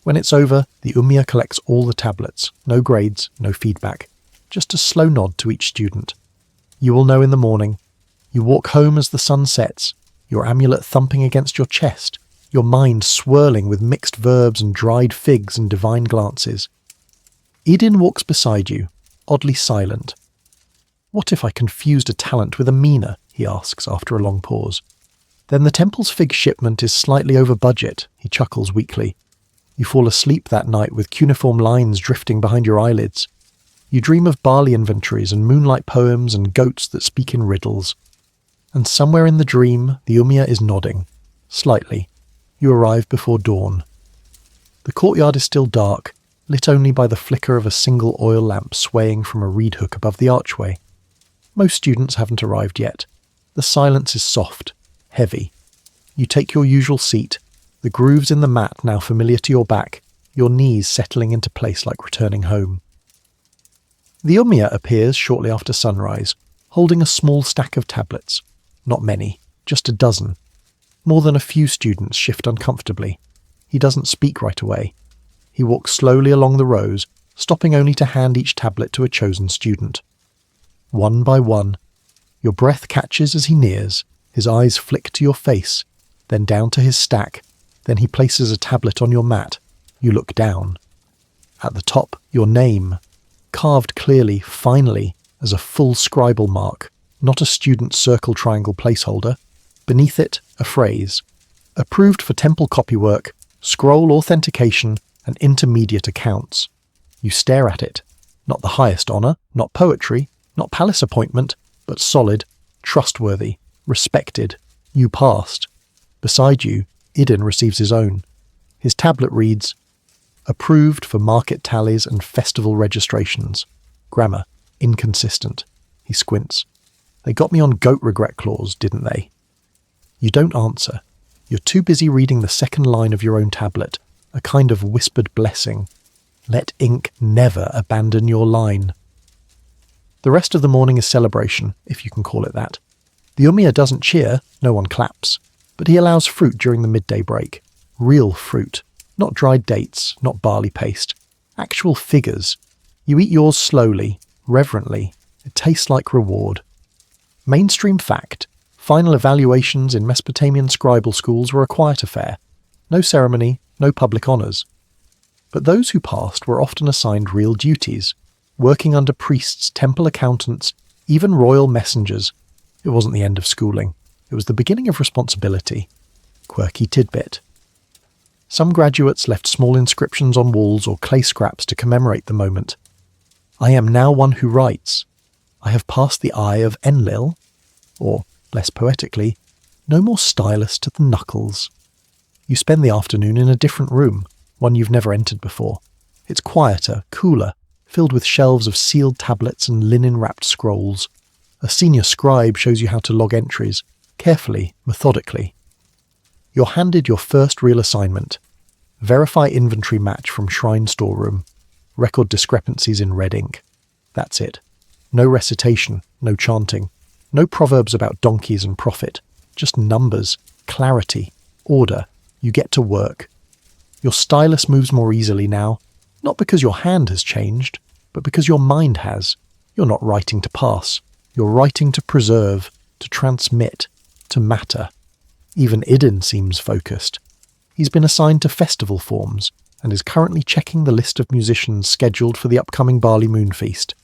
When it's over, the ummia collects all the tablets, no grades, no feedback, just a slow nod to each student. You will know in the morning. You walk home as the sun sets, your amulet thumping against your chest, your mind swirling with mixed verbs and dried figs and divine glances. Idin walks beside you, oddly silent. "What if I confused a talent with a mina?" he asks after a long pause. "Then the temple's fig shipment is slightly over budget," he chuckles weakly. You fall asleep that night with cuneiform lines drifting behind your eyelids. You dream of barley inventories and moonlight poems and goats that speak in riddles. And somewhere in the dream, the ummia is nodding, slightly. You arrive before dawn. The courtyard is still dark, lit only by the flicker of a single oil lamp swaying from a reed hook above the archway. Most students haven't arrived yet. The silence is soft, heavy. You take your usual seat, the grooves in the mat now familiar to your back, your knees settling into place like returning home. The ummia appears shortly after sunrise, holding a small stack of tablets. Not many, just a dozen. More than a few students shift uncomfortably. He doesn't speak right away. He walks slowly along the rows, stopping only to hand each tablet to a chosen student. One by one, your breath catches as he nears, his eyes flick to your face, then down to his stack, then he places a tablet on your mat. You look down. At the top, your name, carved clearly, finally, as a full scribal mark, not a student circle triangle placeholder. Beneath it, a phrase. Approved for temple copywork, scroll authentication, and intermediate accounts. You stare at it. Not the highest honour, not poetry, not palace appointment, but solid, trustworthy, respected. You passed. Beside you, Idun receives his own. His tablet reads, Approved for market tallies and festival registrations. Grammar, inconsistent. He squints. They got me on goat regret clause, didn't they? You don't answer. You're too busy reading the second line of your own tablet, a kind of whispered blessing. Let ink never abandon your line. The rest of the morning is celebration, if you can call it that. The ummia doesn't cheer, no one claps, but he allows fruit during the midday break. Real fruit. Not dried dates, not barley paste. Actual figures. You eat yours slowly, reverently. It tastes like reward. Mainstream fact. Final evaluations in Mesopotamian scribal schools were a quiet affair. No ceremony, no public honours. But those who passed were often assigned real duties, working under priests, temple accountants, even royal messengers. It wasn't the end of schooling. It was the beginning of responsibility. Quirky tidbit. Some graduates left small inscriptions on walls or clay scraps to commemorate the moment. I am now one who writes. I have passed the eye of Enlil, or, less poetically, no more stylus to the knuckles. You spend the afternoon in a different room, one you've never entered before. It's quieter, cooler, filled with shelves of sealed tablets and linen-wrapped scrolls. A senior scribe shows you how to log entries, carefully, methodically. You're handed your first real assignment. Verify inventory match from shrine storeroom. Record discrepancies in red ink. That's it. No recitation, no chanting. No proverbs about donkeys and profit. Just numbers, clarity, order. You get to work. Your stylus moves more easily now, not because your hand has changed, but because your mind has. You're not writing to pass. You're writing to preserve, to transmit, to matter. Even Idun seems focused. He's been assigned to festival forms and is currently checking the list of musicians scheduled for the upcoming barley moon feast.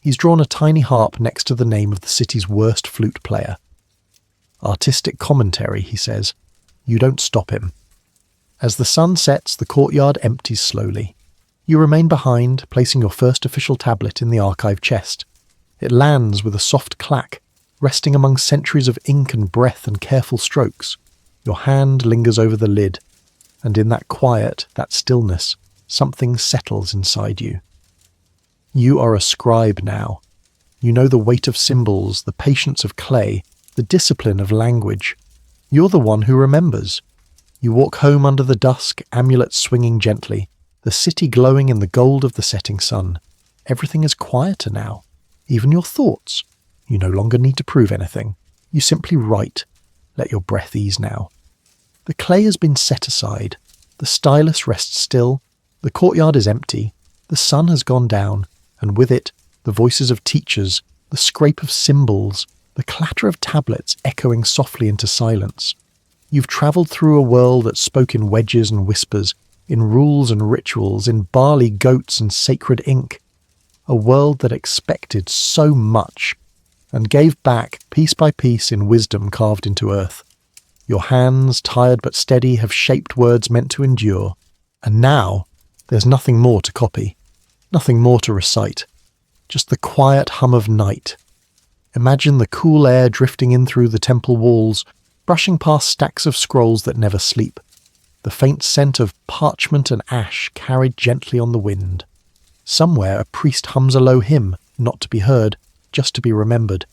He's drawn a tiny harp next to the name of the city's worst flute player. Artistic commentary, he says. You don't stop him. As the sun sets, the courtyard empties slowly. You remain behind, placing your first official tablet in the archive chest. It lands with a soft clack, resting among centuries of ink and breath and careful strokes. Your hand lingers over the lid, and in that quiet, that stillness, something settles inside you. You are a scribe now. You know the weight of symbols, the patience of clay, the discipline of language. You're the one who remembers. You walk home under the dusk, amulets swinging gently, the city glowing in the gold of the setting sun. Everything is quieter now. Even your thoughts. You no longer need to prove anything. You simply write. Let your breath ease now. The clay has been set aside. The stylus rests still. The courtyard is empty. The sun has gone down, and with it, the voices of teachers, the scrape of cymbals, the clatter of tablets echoing softly into silence. You've travelled through a world that spoke in wedges and whispers, in rules and rituals, in barley goats and sacred ink. A world that expected so much, and gave back, piece by piece, in wisdom carved into earth. Your hands, tired but steady, have shaped words meant to endure, and now there's nothing more to copy, nothing more to recite, just the quiet hum of night. Imagine the cool air drifting in through the temple walls, brushing past stacks of scrolls that never sleep, the faint scent of parchment and ash carried gently on the wind. Somewhere a priest hums a low hymn, not to be heard, just to be remembered.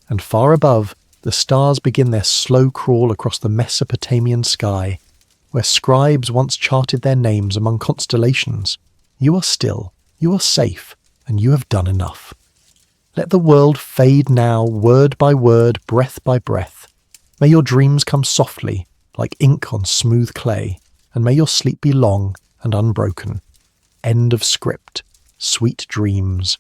And far above, the the stars begin their slow crawl across the Mesopotamian sky, where scribes once charted their names among constellations. You are still, you are safe, and you have done enough. Let the world fade now, word by word, breath by breath. May your dreams come softly, like ink on smooth clay, and may your sleep be long and unbroken. End of script. Sweet dreams.